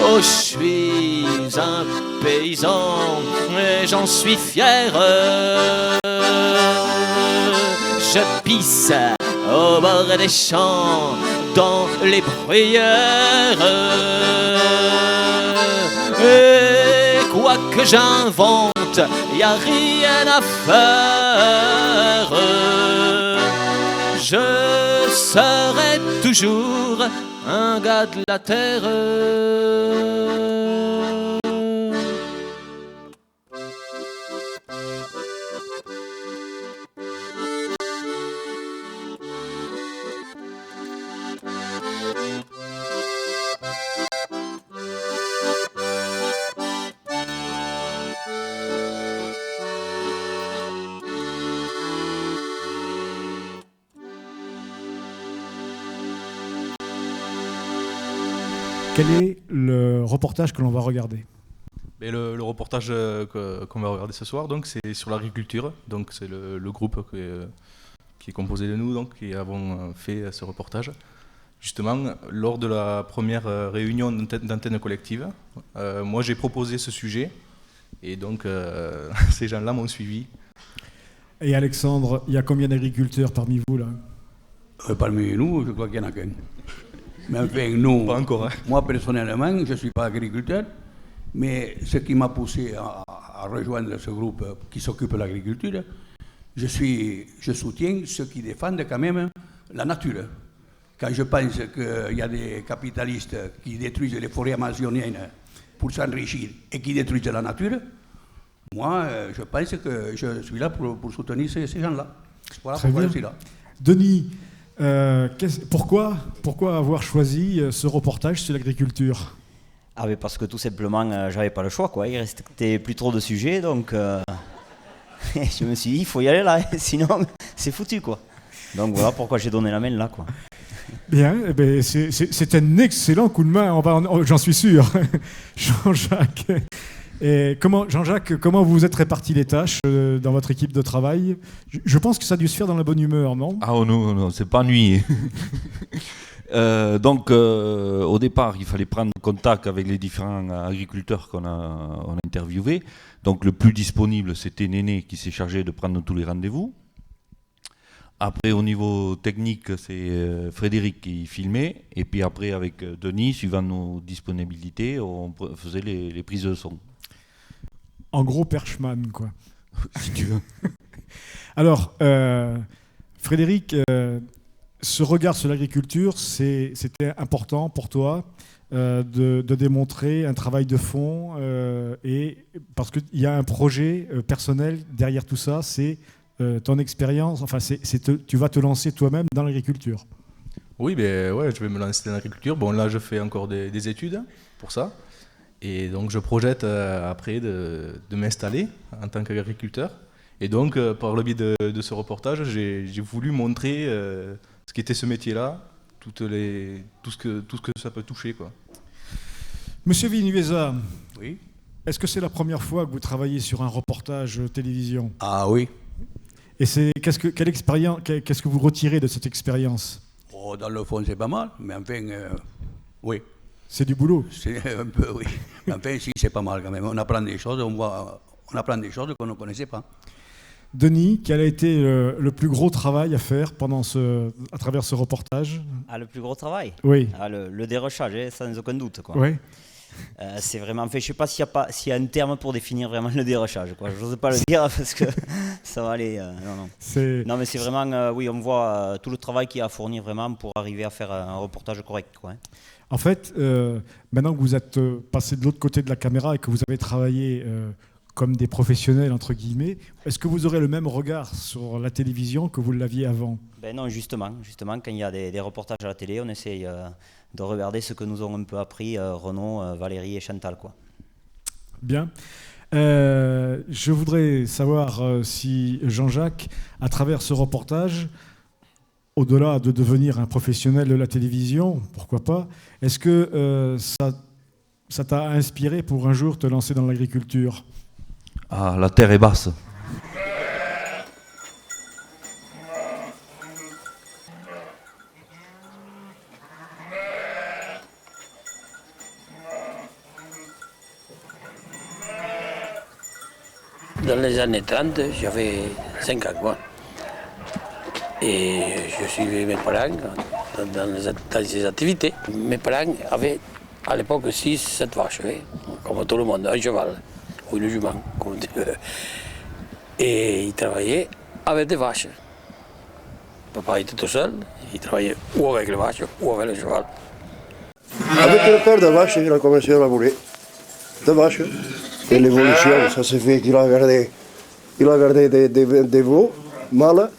Oh, je suis un paysan et j'en suis fier. Je pisse au bord des champs, dans les bruyères. Et quoi que j'invente, y a rien à faire. Je serai toujours un gars de la terre. Quel est le reportage que l'on va regarder? Mais le reportage qu'on va regarder ce soir, donc, c'est sur l'agriculture. Donc, c'est le groupe qui est composé de nous donc, qui avons fait ce reportage. Justement, lors de la première réunion d'antenne collective, moi j'ai proposé ce sujet et donc ces gens-là m'ont suivi. Et Alexandre, il y a combien d'agriculteurs parmi vous là? Parmi nous, je crois qu'il y en a qu'un. Mais enfin, nous, pas encore, hein. Moi personnellement, je ne suis pas agriculteur, mais ce qui m'a poussé à rejoindre ce groupe qui s'occupe de l'agriculture, je soutiens ceux qui défendent quand même la nature. Quand je pense qu'il y a des capitalistes qui détruisent les forêts amazoniennes pour s'enrichir et qui détruisent la nature, moi, je pense que je suis là pour soutenir ces gens-là. Voilà pourquoi je suis là. Denis, pourquoi avoir choisi ce reportage sur l'agriculture? Ah mais parce que tout simplement, j'avais pas le choix, quoi. Il restait plus trop de sujets, donc je me suis dit, il faut y aller là, sinon c'est foutu, quoi. Donc voilà pourquoi j'ai donné la main là, quoi. Bien, eh ben, c'est un excellent coup de main, j'en suis sûr. Jean-Jacques, Jean-Jacques, comment vous vous êtes répartis les tâches dans votre équipe de travail? Je pense que ça a dû se faire dans la bonne humeur, non? Ah oh non, c'est pas ennuyé. Donc au départ, il fallait prendre contact avec les différents agriculteurs qu'on a interviewés. Donc le plus disponible, c'était Néné qui s'est chargé de prendre tous les rendez-vous. Après, au niveau technique, c'est Frédéric qui filmait. Et puis après, avec Denis, suivant nos disponibilités, on faisait les prises de son. En gros, Perchman, quoi. Si tu veux. Alors, Frédéric, ce regard sur l'agriculture, c'était important pour toi de démontrer un travail de fond, et parce qu'il y a un projet personnel derrière tout ça, c'est ton expérience, enfin, tu vas te lancer toi-même dans l'agriculture. Oui, ben ouais, je vais me lancer dans l'agriculture. Bon, là, je fais encore des études pour ça. Et donc, je projette après de m'installer en tant qu'agriculteur. Et donc, par le biais de ce reportage, j'ai voulu montrer ce qu'était ce métier-là, tout ce que ça peut toucher, quoi. Monsieur Vinuesa, oui. Est-ce que c'est la première fois que vous travaillez sur un reportage télévision? Ah oui. Et quelle expérience, qu'est-ce que vous retirez de cette expérience? Oh, dans le fond, c'est pas mal, mais enfin, oui. C'est du boulot. C'est un peu, oui. Mais enfin, si, c'est pas mal quand même. On apprend des choses, on apprend des choses qu'on ne connaissait pas. Denis, quel a été le plus gros travail à faire à travers ce reportage? Le plus gros travail? Oui. Le dérochage, sans aucun doute, quoi. Oui. C'est vraiment fait. Je ne sais pas s'il y a un terme pour définir vraiment le dérochage, quoi. Je n'ose pas le dire parce que ça va aller. Non, mais c'est vraiment, oui, on voit tout le travail qu'il y a à fournir vraiment pour arriver à faire un reportage correct, quoi. En fait, maintenant que vous êtes passé de l'autre côté de la caméra et que vous avez travaillé comme des professionnels, entre guillemets, est-ce que vous aurez le même regard sur la télévision que vous l'aviez avant? Ben non, justement, quand il y a des reportages à la télé, on essaye de regarder ce que nous ont un peu appris Renaud, Valérie et Chantal, quoi. Bien. Je voudrais savoir si Jean-Jacques, à travers ce reportage, au-delà de devenir un professionnel de la télévision, pourquoi pas, est-ce que ça t'a inspiré pour un jour te lancer dans l'agriculture? Ah, la terre est basse. Dans les années 30, j'avais 5 ans, quoi. Et je suivais mes parents dans ces activités. Mes parents avaient à l'époque 6-7 vaches, comme tout le monde, un cheval ou une jument. Et ils travaillaient avec des vaches. Papa était tout seul, il travaillait ou avec les vaches ou avec le cheval. Avec le père de vache, il a commencé à labourer. De vaches. Et l'évolution, ça s'est fait qu'il a gardé des veaux mâles,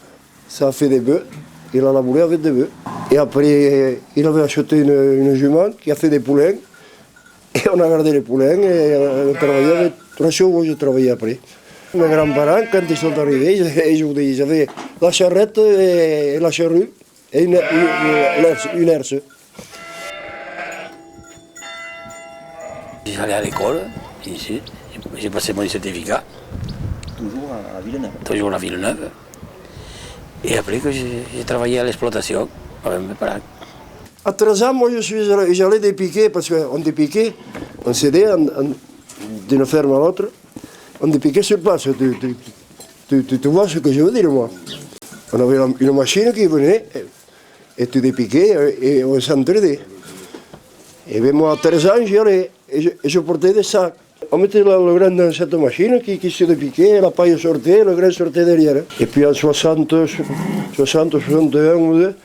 ça a fait des bœufs, il a labouré avec des bœufs. Et après, il avait acheté une jument qui a fait des poulains. Et on a gardé les poulains et on travaillait avec 3 chevaux, je travaillais après. Mes grands-parents, quand ils sont arrivés, ils avaient la charrette et la charrue et une herse. J'allais à l'école, ici, j'ai passé mon certificat. Toujours à Villeneuve. Toujours à Villeneuve. Et après que j'ai travaillé à l'exploitation avec mes parents. À 13 ans, moi, j'allais dépiquer, parce qu'on dépiquait, on s'aidait d'une ferme à l'autre, on dépiquait sur place. Tu vois ce que je veux dire, moi. On avait une machine qui venait, et tu dépiquais, et on s'entraidait. Et bien, moi, à 13 ans, j'y allais, et je portais des sacs. On mettait le grain dans cette machine qui se dépiquait, la paille sortait, le grain sortait derrière. Et puis en 60, 61 ou 2,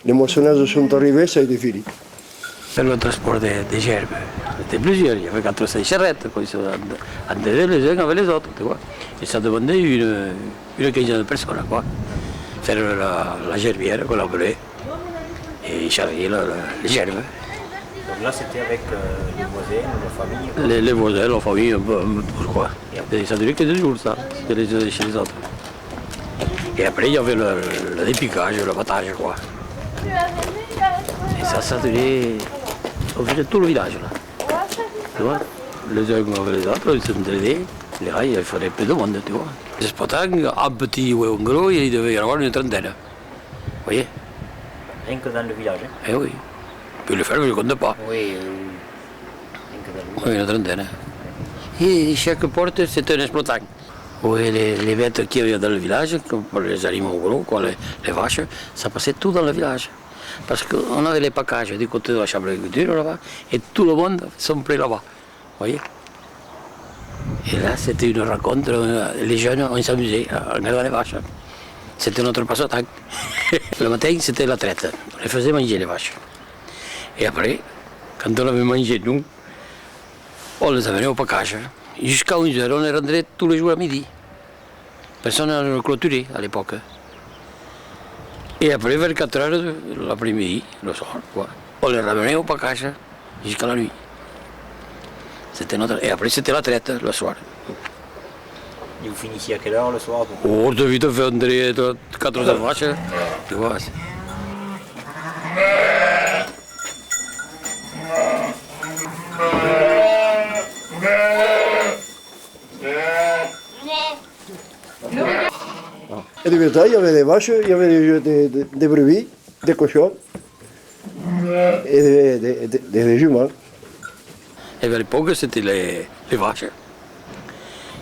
les moissonneuses sont arrivées, ça a été fini. Le transport des gerbes, c'était plusieurs, il y avait 4 ou 5 charrettes, quoi, ils sont enterrés les uns avec les autres, tu vois. Et ça demandait une quinzaine de personnes, quoi. Faire la gerbière qu'on l'appelait, et charrier les gerbes. Donc là, c'était avec les voisins, la famille. Les voisins, la famille, je crois. Ça durait que 2 jours, ça, chez les autres. Et après, il y avait le dépiquage, le battage, je crois. Et ça durait. On faisait tout le village, là. Tu vois, les uns avec les autres, ils s'entraidaient. Les rails, il fallait plus de monde, tu vois. Les exploitants, un petit ou un gros, il devait y avoir une trentaine. Vous voyez? Rien que dans le village. Eh oui. Puis le ferme, je ne compte pas. Oui, oui, une trentaine. Et chaque porte, c'était un exploitant. Oui, les bêtes qu'il y avait dans le village, comme les animaux gros, quoi, les vaches, ça passait tout dans le village. Parce qu'on avait les packages du côté de la chambre d'agriculture là-bas, et tout le monde sont prêts là-bas. Vous voyez? Et là, c'était une rencontre, les jeunes, on s'amusait en regardant les vaches. C'était notre passe-temps. Le matin, c'était la traite. On les faisait manger les vaches. Et après, quand on avait mangé, nous, on les amenait au package. Jusqu'à 11h, on les rendait tous les jours à midi. Personne ne le clôturait à l'époque. Et après, vers 4h l'après-midi, le soir, quoi, on les ramenait au package jusqu'à la nuit. Et après, c'était la traite le soir. Et vous finissiez à quelle heure le soir? Oh, de vite faire 4 heures de vache, tu vois. Et du bétail, il y avait des vaches, il y avait des brebis, des cochons et des juments. Et à l'époque, c'était les vaches.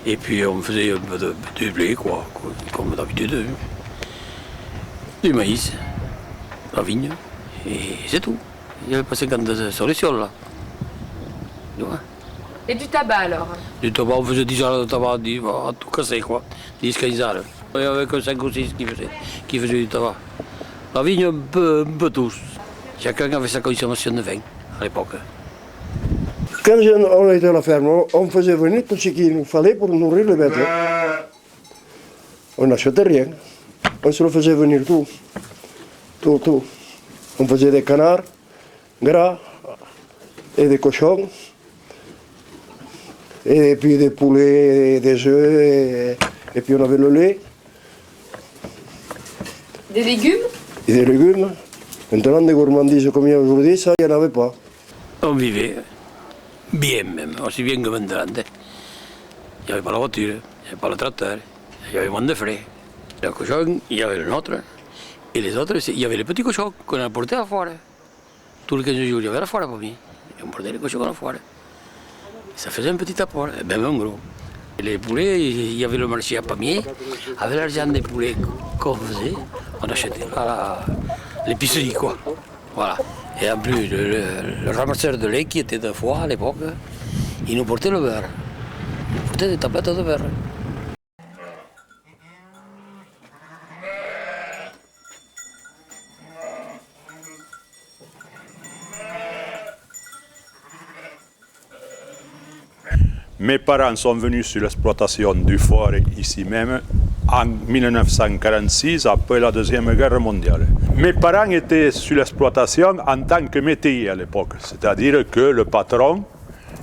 Et puis on faisait un peu de blé, quoi, comme d'habitude. Du maïs, la vigne, et c'est tout. Il n'y avait pas 50 solutions là. Tu vois? Et du tabac alors? Du tabac, on faisait 10 ans de tabac, à tout casser, quoi. 10-15 ans. Il n'y avait que 5 ou 6 qui faisaient du tabac. La vigne, un peu tous. Chacun avait sa consommation de vin à l'époque. Quand on était à la ferme, on faisait venir tout ce qu'il nous fallait pour nourrir les bêtes. On n'achetait rien. On se le faisait venir tout. Tout. On faisait des canards gras et des cochons. Et puis des poulets, et des œufs, et puis on avait le lait. Des légumes? Et des légumes. Maintenant, des gourmandises comme il y a aujourd'hui, ça, il n'y en avait pas. On vivait bien même, aussi bien que maintenant. Il n'y avait pas la voiture, il n'y avait pas le tracteur, il y avait moins de frais. Le cochon, il y avait le nôtre. Et les autres, il y avait les petits cochons qu'on apportait à la foire. Tous les 15 jours, il y avait la foire pour lui. Et on portait les cochons à la foire. Ça faisait un petit apport, même un gros. Et les poulets, il y avait le marché à Pamiers. Avec l'argent des poulets qu'on faisait, on achetait à l'épicerie, quoi. Voilà. Et en plus, le ramasseur de lait qui était de Foix à l'époque, il nous portait le beurre. Il nous portait des tablettes de beurre. Mes parents sont venus sur l'exploitation du fort ici même en 1946, après la Deuxième Guerre mondiale. Mes parents étaient sur l'exploitation en tant que métayers à l'époque, c'est-à-dire que le patron,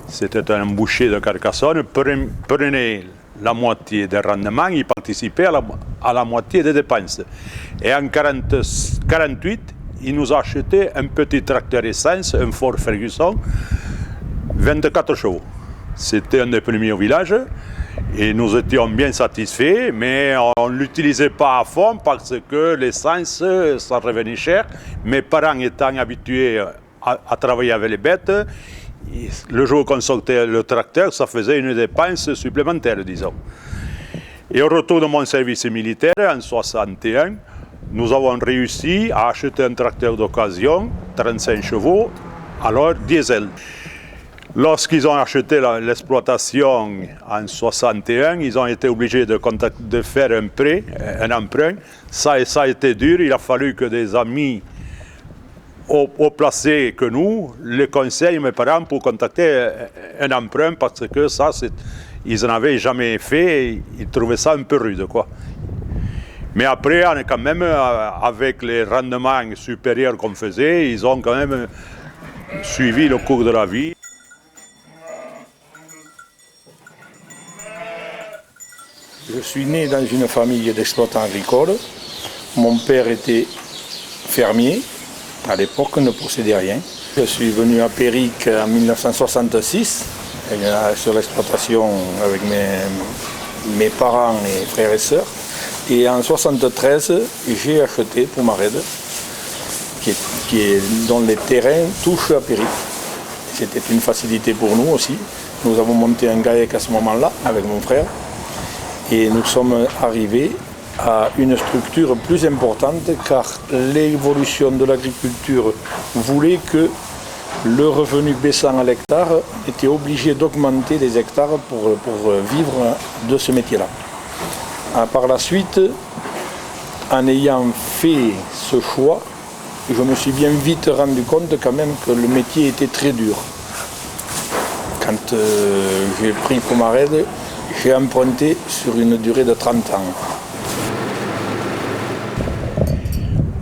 c'était un boucher de Carcassonne, prenait la moitié des rendements, il participait à la moitié des dépenses. Et en 1948, il nous a acheté un petit tracteur essence, un Ford Ferguson, 24 chevaux. C'était un des premiers au village et nous étions bien satisfaits, mais on ne l'utilisait pas à fond parce que l'essence, ça revenait cher. Mes parents étant habitués à travailler avec les bêtes, le jour qu'on sortait le tracteur, ça faisait une dépense supplémentaire, disons. Et au retour de mon service militaire, en 1961, nous avons réussi à acheter un tracteur d'occasion, 35 chevaux, alors diesel. Lorsqu'ils ont acheté l'exploitation en 1961, ils ont été obligés de faire un prêt, un emprunt. Ça a été dur, il a fallu que des amis au placé que nous les conseillent, mes parents, pour contacter un emprunt parce que ça, ils n'en avaient jamais fait et ils trouvaient ça un peu rude, quoi. Mais après, quand même, avec les rendements supérieurs qu'on faisait, ils ont quand même suivi le cours de la vie. Je suis né dans une famille d'exploitants agricoles. Mon père était fermier. À l'époque, ne possédait rien. Je suis venu à Péric en 1966, sur l'exploitation avec mes parents et frères et sœurs. Et en 1973, j'ai acheté Pomarède, dont les terrains touchent à Péric. C'était une facilité pour nous aussi. Nous avons monté un GAEC à ce moment-là avec mon frère. Et nous sommes arrivés à une structure plus importante car l'évolution de l'agriculture voulait que le revenu baissant à l'hectare était obligé d'augmenter les hectares pour vivre de ce métier-là. Par la suite, en ayant fait ce choix, je me suis bien vite rendu compte quand même que le métier était très dur. Quand j'ai pris Pomarède, j'ai emprunté sur une durée de 30 ans.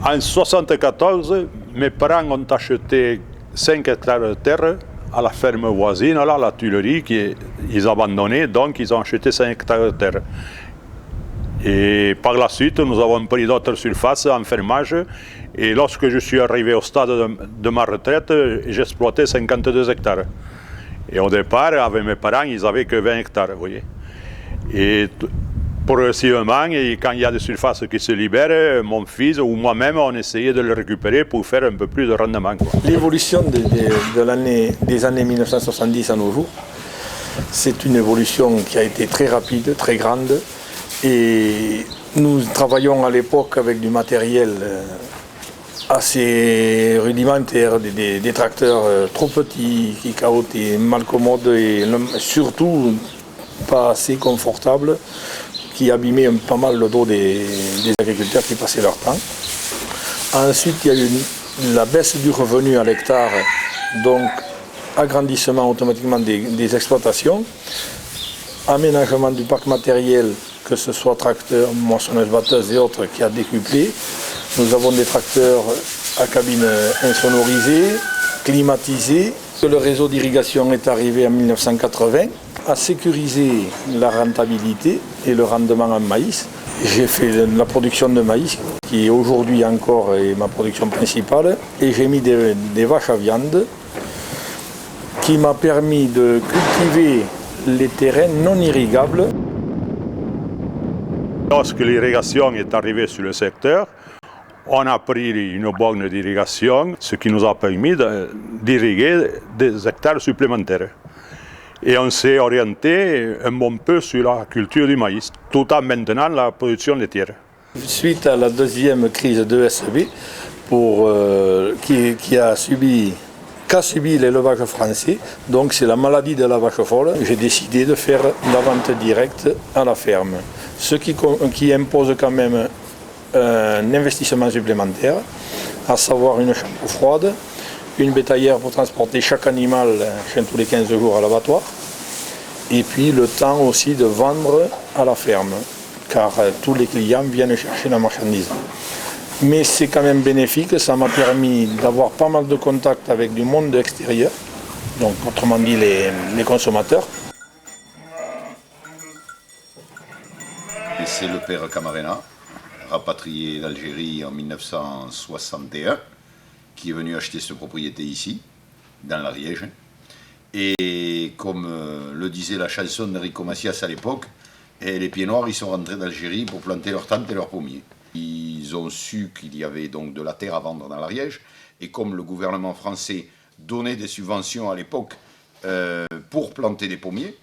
En 1974, mes parents ont acheté 5 hectares de terre à la ferme voisine, là, la Tuilerie, qu'ils abandonnaient, donc ils ont acheté 5 hectares de terre. Et par la suite, nous avons pris d'autres surfaces en fermage. Et lorsque je suis arrivé au stade de ma retraite, j'exploitais 52 hectares. Et au départ, avec mes parents, ils n'avaient que 20 hectares, vous voyez. Et progressivement, et quand il y a des surfaces qui se libèrent, mon fils ou moi-même, on essayait de les récupérer pour faire un peu plus de rendement. L'évolution des années 1970 à nos jours, c'est une évolution qui a été très rapide, très grande. Et nous travaillons à l'époque avec du matériel assez rudimentaire, des tracteurs trop petits, qui cahotaient, mal commodes et surtout pas assez confortables, qui abîmaient pas mal le dos des agriculteurs qui passaient leur temps. Ensuite, il y a eu la baisse du revenu à l'hectare, donc agrandissement automatiquement des exploitations, aménagement du parc matériel, que ce soit tracteurs, moissonneuses, batteuses et autres, qui a décuplé. Nous avons des tracteurs à cabine insonorisée, climatisée. Le réseau d'irrigation est arrivé en 1980, a sécurisé la rentabilité et le rendement en maïs. J'ai fait la production de maïs, qui aujourd'hui encore est ma production principale, et j'ai mis des vaches à viande, qui m'a permis de cultiver les terrains non irrigables. Lorsque l'irrigation est arrivée sur le secteur, on a pris une borne d'irrigation, ce qui nous a permis d'irriguer des hectares supplémentaires. Et on s'est orienté un bon peu sur la culture du maïs, tout en maintenant la production laitière. Suite à la deuxième crise de SEB, qu'a subi l'élevage français, donc c'est la maladie de la vache folle, j'ai décidé de faire la vente directe à la ferme. Ce qui impose quand même un investissement supplémentaire, à savoir une chambre froide, une bétaillère pour transporter chaque animal tous les 15 jours à l'abattoir, et puis le temps aussi de vendre à la ferme, car tous les clients viennent chercher la marchandise. Mais c'est quand même bénéfique, ça m'a permis d'avoir pas mal de contacts avec du monde extérieur, donc autrement dit les consommateurs. Et c'est le père Camarena, rapatrié d'Algérie en 1961, qui est venu acheter cette propriété ici, dans l'Ariège. Et comme le disait la chanson d'Enrico Macias à l'époque, les pieds noirs ils sont rentrés d'Algérie pour planter leurs tentes et leurs pommiers. Ils ont su qu'il y avait donc de la terre à vendre dans l'Ariège, et comme le gouvernement français donnait des subventions à l'époque pour planter des pommiers,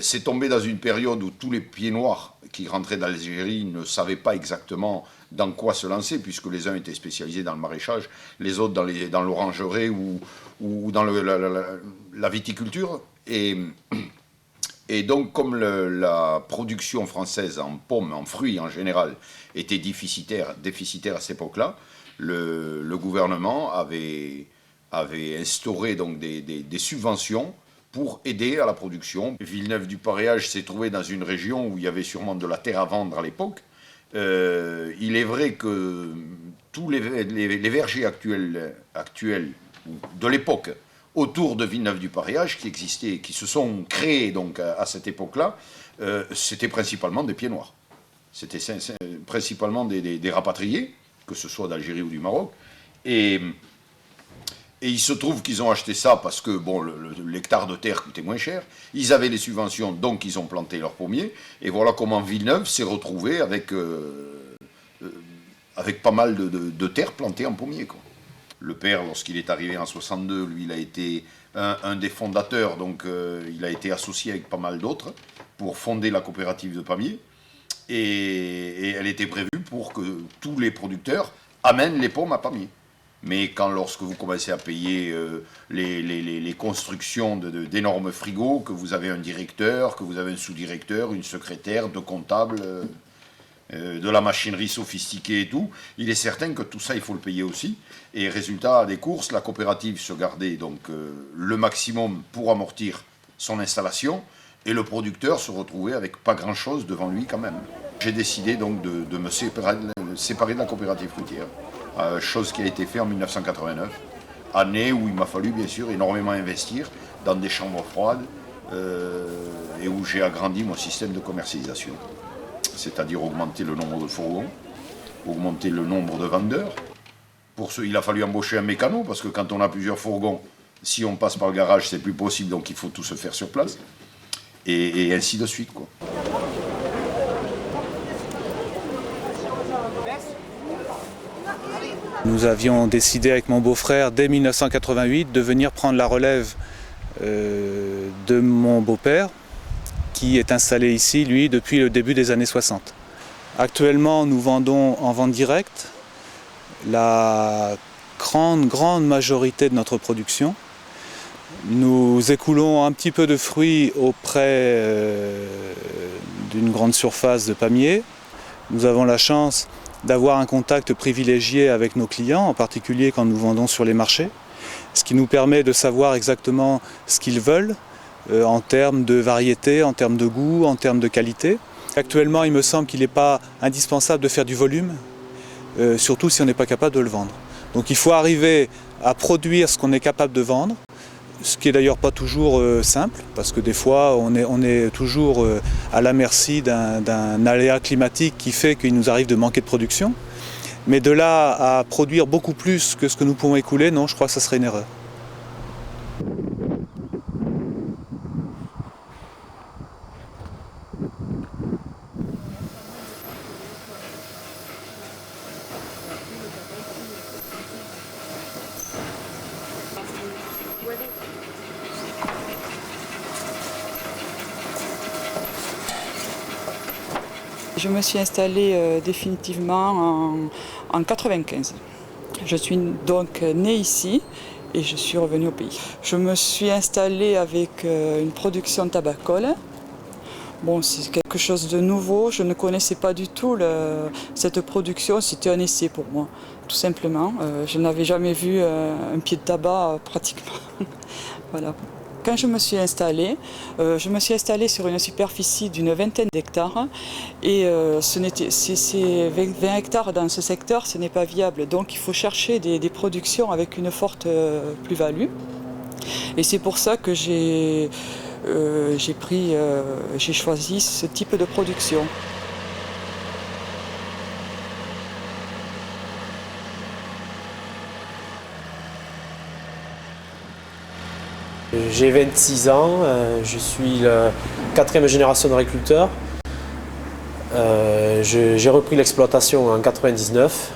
c'est tombé dans une période où tous les pieds noirs qui rentraient d'Algérie ne savaient pas exactement dans quoi se lancer, puisque les uns étaient spécialisés dans le maraîchage, les autres dans l'orangerie ou dans la viticulture. Et donc, comme la production française en pommes, en fruits en général, était déficitaire à cette époque-là, le gouvernement avait instauré donc des subventions pour aider à la production. Villeneuve-du-Paréage s'est trouvé dans une région où il y avait sûrement de la terre à vendre à l'époque. Il est vrai que tous les vergers actuels de l'époque, autour de Villeneuve-du-Pareage, qui se sont créés donc à cette époque-là, c'était principalement des pieds noirs. C'était principalement des rapatriés, que ce soit d'Algérie ou du Maroc. Et il se trouve qu'ils ont acheté ça parce que bon, l'hectare de terre coûtait moins cher. Ils avaient les subventions, donc ils ont planté leurs pommiers. Et voilà comment Villeneuve s'est retrouvé avec pas mal de terres plantées en pommiers, quoi. Le père, lorsqu'il est arrivé en 62, lui, il a été un des fondateurs, donc il a été associé avec pas mal d'autres pour fonder la coopérative de Pamiers. Et elle était prévue pour que tous les producteurs amènent les pommes à Pamiers. Mais lorsque vous commencez à payer les constructions d'énormes frigos, que vous avez un directeur, que vous avez un sous-directeur, une secrétaire, deux comptables, de la machinerie sophistiquée et tout, il est certain que tout ça, il faut le payer aussi. Et résultat des courses, la coopérative se gardait donc le maximum pour amortir son installation, et le producteur se retrouvait avec pas grand-chose devant lui quand même. J'ai décidé donc de me séparer de la coopérative fruitière, chose qui a été faite en 1989, année où il m'a fallu bien sûr énormément investir dans des chambres froides et où j'ai agrandi mon système de commercialisation. C'est-à-dire augmenter le nombre de fourgons, augmenter le nombre de vendeurs. Pour ce, il a fallu embaucher un mécano, parce que quand on a plusieurs fourgons, si on passe par le garage, c'est plus possible, donc il faut tout se faire sur place. Et ainsi de suite, quoi. Nous avions décidé avec mon beau-frère, dès 1988, de venir prendre la relève de mon beau-père, qui est installé ici, lui, depuis le début des années 60. Actuellement, nous vendons en vente directe la grande majorité de notre production. Nous écoulons un petit peu de fruits auprès d'une grande surface de Pamiers. Nous avons la chance d'avoir un contact privilégié avec nos clients, en particulier quand nous vendons sur les marchés, ce qui nous permet de savoir exactement ce qu'ils veulent, en termes de variété, en termes de goût, en termes de qualité. Actuellement, il me semble qu'il n'est pas indispensable de faire du volume, surtout si on n'est pas capable de le vendre. Donc il faut arriver à produire ce qu'on est capable de vendre, ce qui n'est d'ailleurs pas toujours simple, parce que des fois on est toujours à la merci d'un aléa climatique qui fait qu'il nous arrive de manquer de production. Mais de là à produire beaucoup plus que ce que nous pouvons écouler, non, je crois que ça serait une erreur. Je me suis installée définitivement en 1995. Je suis donc née ici et je suis revenue au pays. Je me suis installée avec une production tabacole. Bon, c'est quelque chose de nouveau, je ne connaissais pas du tout cette production, c'était un essai pour moi, tout simplement. Je n'avais jamais vu un pied de tabac pratiquement. Voilà. Quand je me suis installée sur une superficie d'une vingtaine d'hectares et ces 20 hectares dans ce secteur, ce n'est pas viable. Donc il faut chercher des productions avec une forte plus-value. Et c'est pour ça que j'ai choisi ce type de production. J'ai 26 ans, je suis la 4e génération d'agriculteurs. J'ai repris l'exploitation en 1999,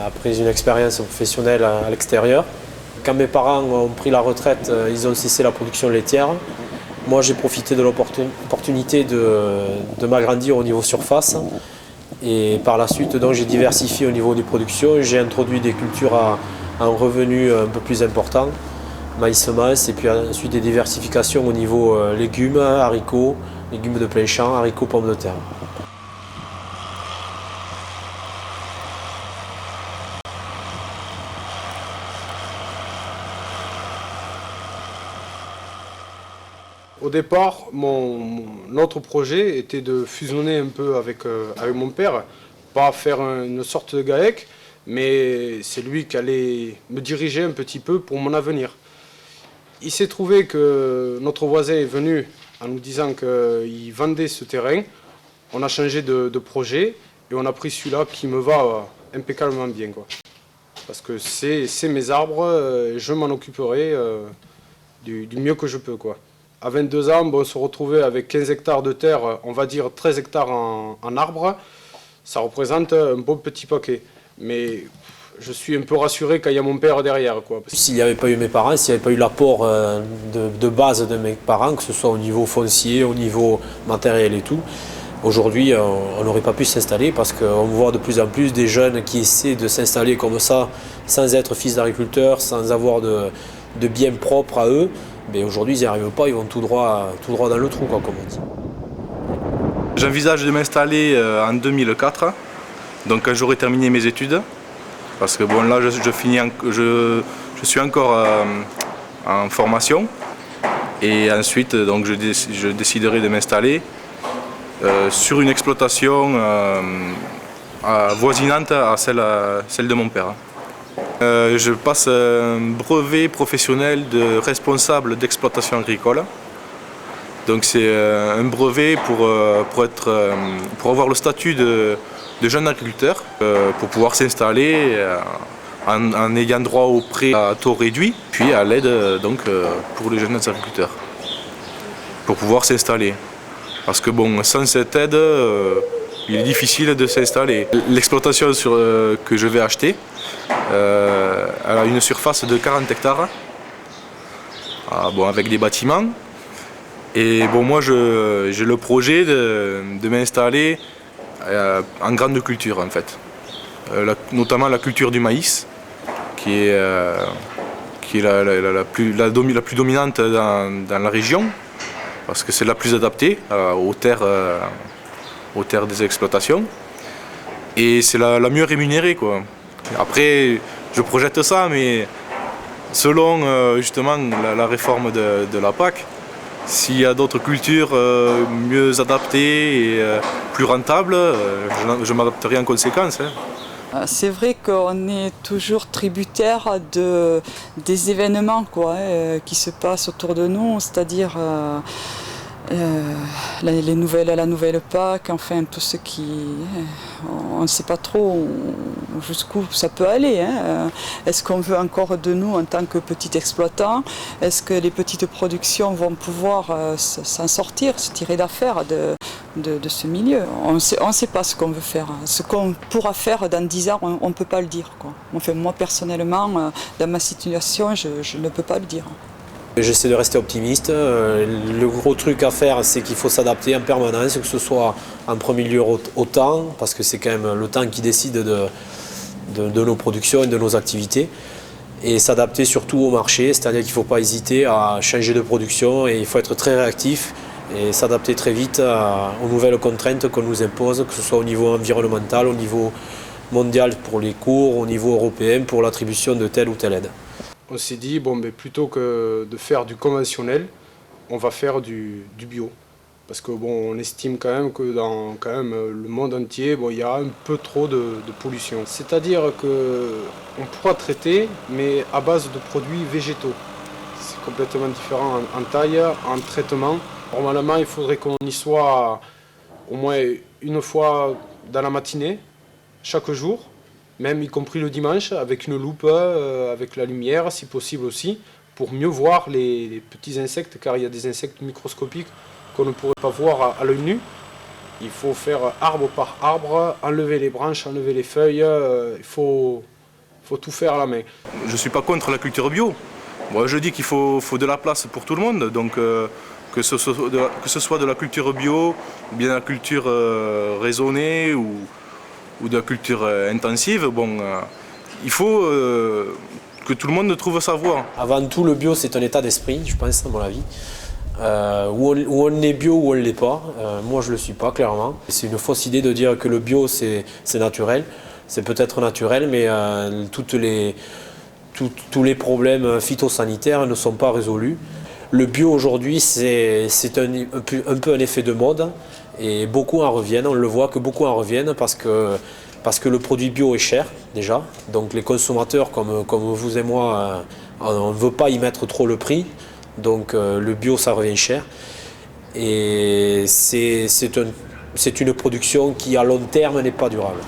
après une expérience professionnelle à l'extérieur. Quand mes parents ont pris la retraite, ils ont cessé la production laitière. Moi, j'ai profité de l'opportunité de m'agrandir au niveau surface. Et par la suite, donc, j'ai diversifié au niveau des productions. J'ai introduit des cultures à un revenu un peu plus important. Maïs, semences, et puis ensuite des diversifications au niveau légumes, haricots, légumes de plein champ, haricots, pommes de terre. Au départ, notre projet était de fusionner un peu avec mon père, pas faire une sorte de GAEC, mais c'est lui qui allait me diriger un petit peu pour mon avenir. Il s'est trouvé que notre voisin est venu en nous disant qu'il vendait ce terrain. On a changé de projet et on a pris celui-là qui me va impeccablement bien, quoi. Parce que c'est mes arbres, je m'en occuperai du mieux que je peux, quoi. À 22 ans, on se retrouvait avec 15 hectares de terre, on va dire 13 hectares en arbres. Ça représente un bon petit paquet. Mais je suis un peu rassuré quand il y a mon père derrière, quoi. S'il n'y avait pas eu mes parents, s'il n'y avait pas eu l'apport de base de mes parents, que ce soit au niveau foncier, au niveau matériel et tout, aujourd'hui, on n'aurait pas pu s'installer parce qu'on voit de plus en plus des jeunes qui essaient de s'installer comme ça, sans être fils d'agriculteurs, sans avoir de biens propres à eux. Mais aujourd'hui, ils n'y arrivent pas, ils vont tout droit dans le trou, quoi, comme on dit. J'envisage de m'installer en 2004, donc quand j'aurai terminé mes études. Parce que bon, là, je suis encore en formation. Et ensuite, donc, je déciderai de m'installer sur une exploitation voisinante à celle de mon père. Je passe un brevet professionnel de responsable d'exploitation agricole. Donc c'est un brevet pour avoir le statut de jeune agriculteur, pour pouvoir s'installer en ayant droit au prêt à taux réduit, puis à l'aide pour les jeunes agriculteurs, pour pouvoir s'installer. Parce que bon, sans cette aide, il est difficile de s'installer. L'exploitation que je vais acheter, elle a une surface de 40 hectares, avec des bâtiments. Et bon, moi j'ai le projet de m'installer en grande culture en fait. Notamment la culture du maïs, qui est la plus dominante dans la région, parce que c'est la plus adaptée aux terres des exploitations. Et c'est la mieux rémunérée, quoi. Après, je projette ça, mais selon justement la réforme de la PAC, s'il y a d'autres cultures mieux adaptées et plus rentables, je m'adapterai en conséquence. C'est vrai qu'on est toujours tributaire des événements, quoi, qui se passent autour de nous, c'est-à-dire la nouvelle PAC, enfin tout ce qui... on ne sait pas trop jusqu'où ça peut aller. Est-ce qu'on veut encore de nous en tant que petits exploitants? Est-ce que les petites productions vont pouvoir s'en sortir, se tirer d'affaire de ce milieu? On ne sait pas ce qu'on veut faire. Ce qu'on pourra faire dans 10 ans, on ne peut pas le dire, quoi. Enfin, moi personnellement, dans ma situation, je ne peux pas le dire. J'essaie de rester optimiste. Le gros truc à faire, c'est qu'il faut s'adapter en permanence, que ce soit en premier lieu au temps, parce que c'est quand même le temps qui décide de nos productions et de nos activités. Et s'adapter surtout au marché, c'est-à-dire qu'il ne faut pas hésiter à changer de production et il faut être très réactif et s'adapter très vite aux nouvelles contraintes qu'on nous impose, que ce soit au niveau environnemental, au niveau mondial pour les cours, au niveau européen pour l'attribution de telle ou telle aide. On s'est dit, bon, mais plutôt que de faire du conventionnel, on va faire du bio. Parce que bon, on estime quand même que dans le monde entier, bon, il y a un peu trop de pollution. C'est-à-dire qu'on pourra traiter, mais à base de produits végétaux. C'est complètement différent en taille, en traitement. Normalement, il faudrait qu'on y soit au moins une fois dans la matinée, chaque jour, même y compris le dimanche, avec une loupe, avec la lumière, si possible aussi, pour mieux voir les petits insectes, car il y a des insectes microscopiques qu'on ne pourrait pas voir à l'œil nu. Il faut faire arbre par arbre, enlever les branches, enlever les feuilles, il faut tout faire à la main. Je ne suis pas contre la culture bio. Moi, je dis qu'il faut de la place pour tout le monde, donc que ce soit de la culture bio, ou bien de la culture raisonnée, ou de la culture intensive, bon, il faut que tout le monde trouve sa voie. Avant tout, le bio, c'est un état d'esprit, je pense, à mon avis. Où on est bio ou on ne l'est pas. Moi, je ne le suis pas, clairement. C'est une fausse idée de dire que le bio, c'est naturel. C'est peut-être naturel, mais tous les problèmes phytosanitaires ne sont pas résolus. Le bio, aujourd'hui, c'est un peu un effet de mode. Et beaucoup en reviennent, on le voit que beaucoup en reviennent parce que parce que le produit bio est cher déjà, donc les consommateurs comme vous et moi, on ne veut pas y mettre trop le prix, donc le bio ça revient cher. Et c'est une production qui à long terme n'est pas durable.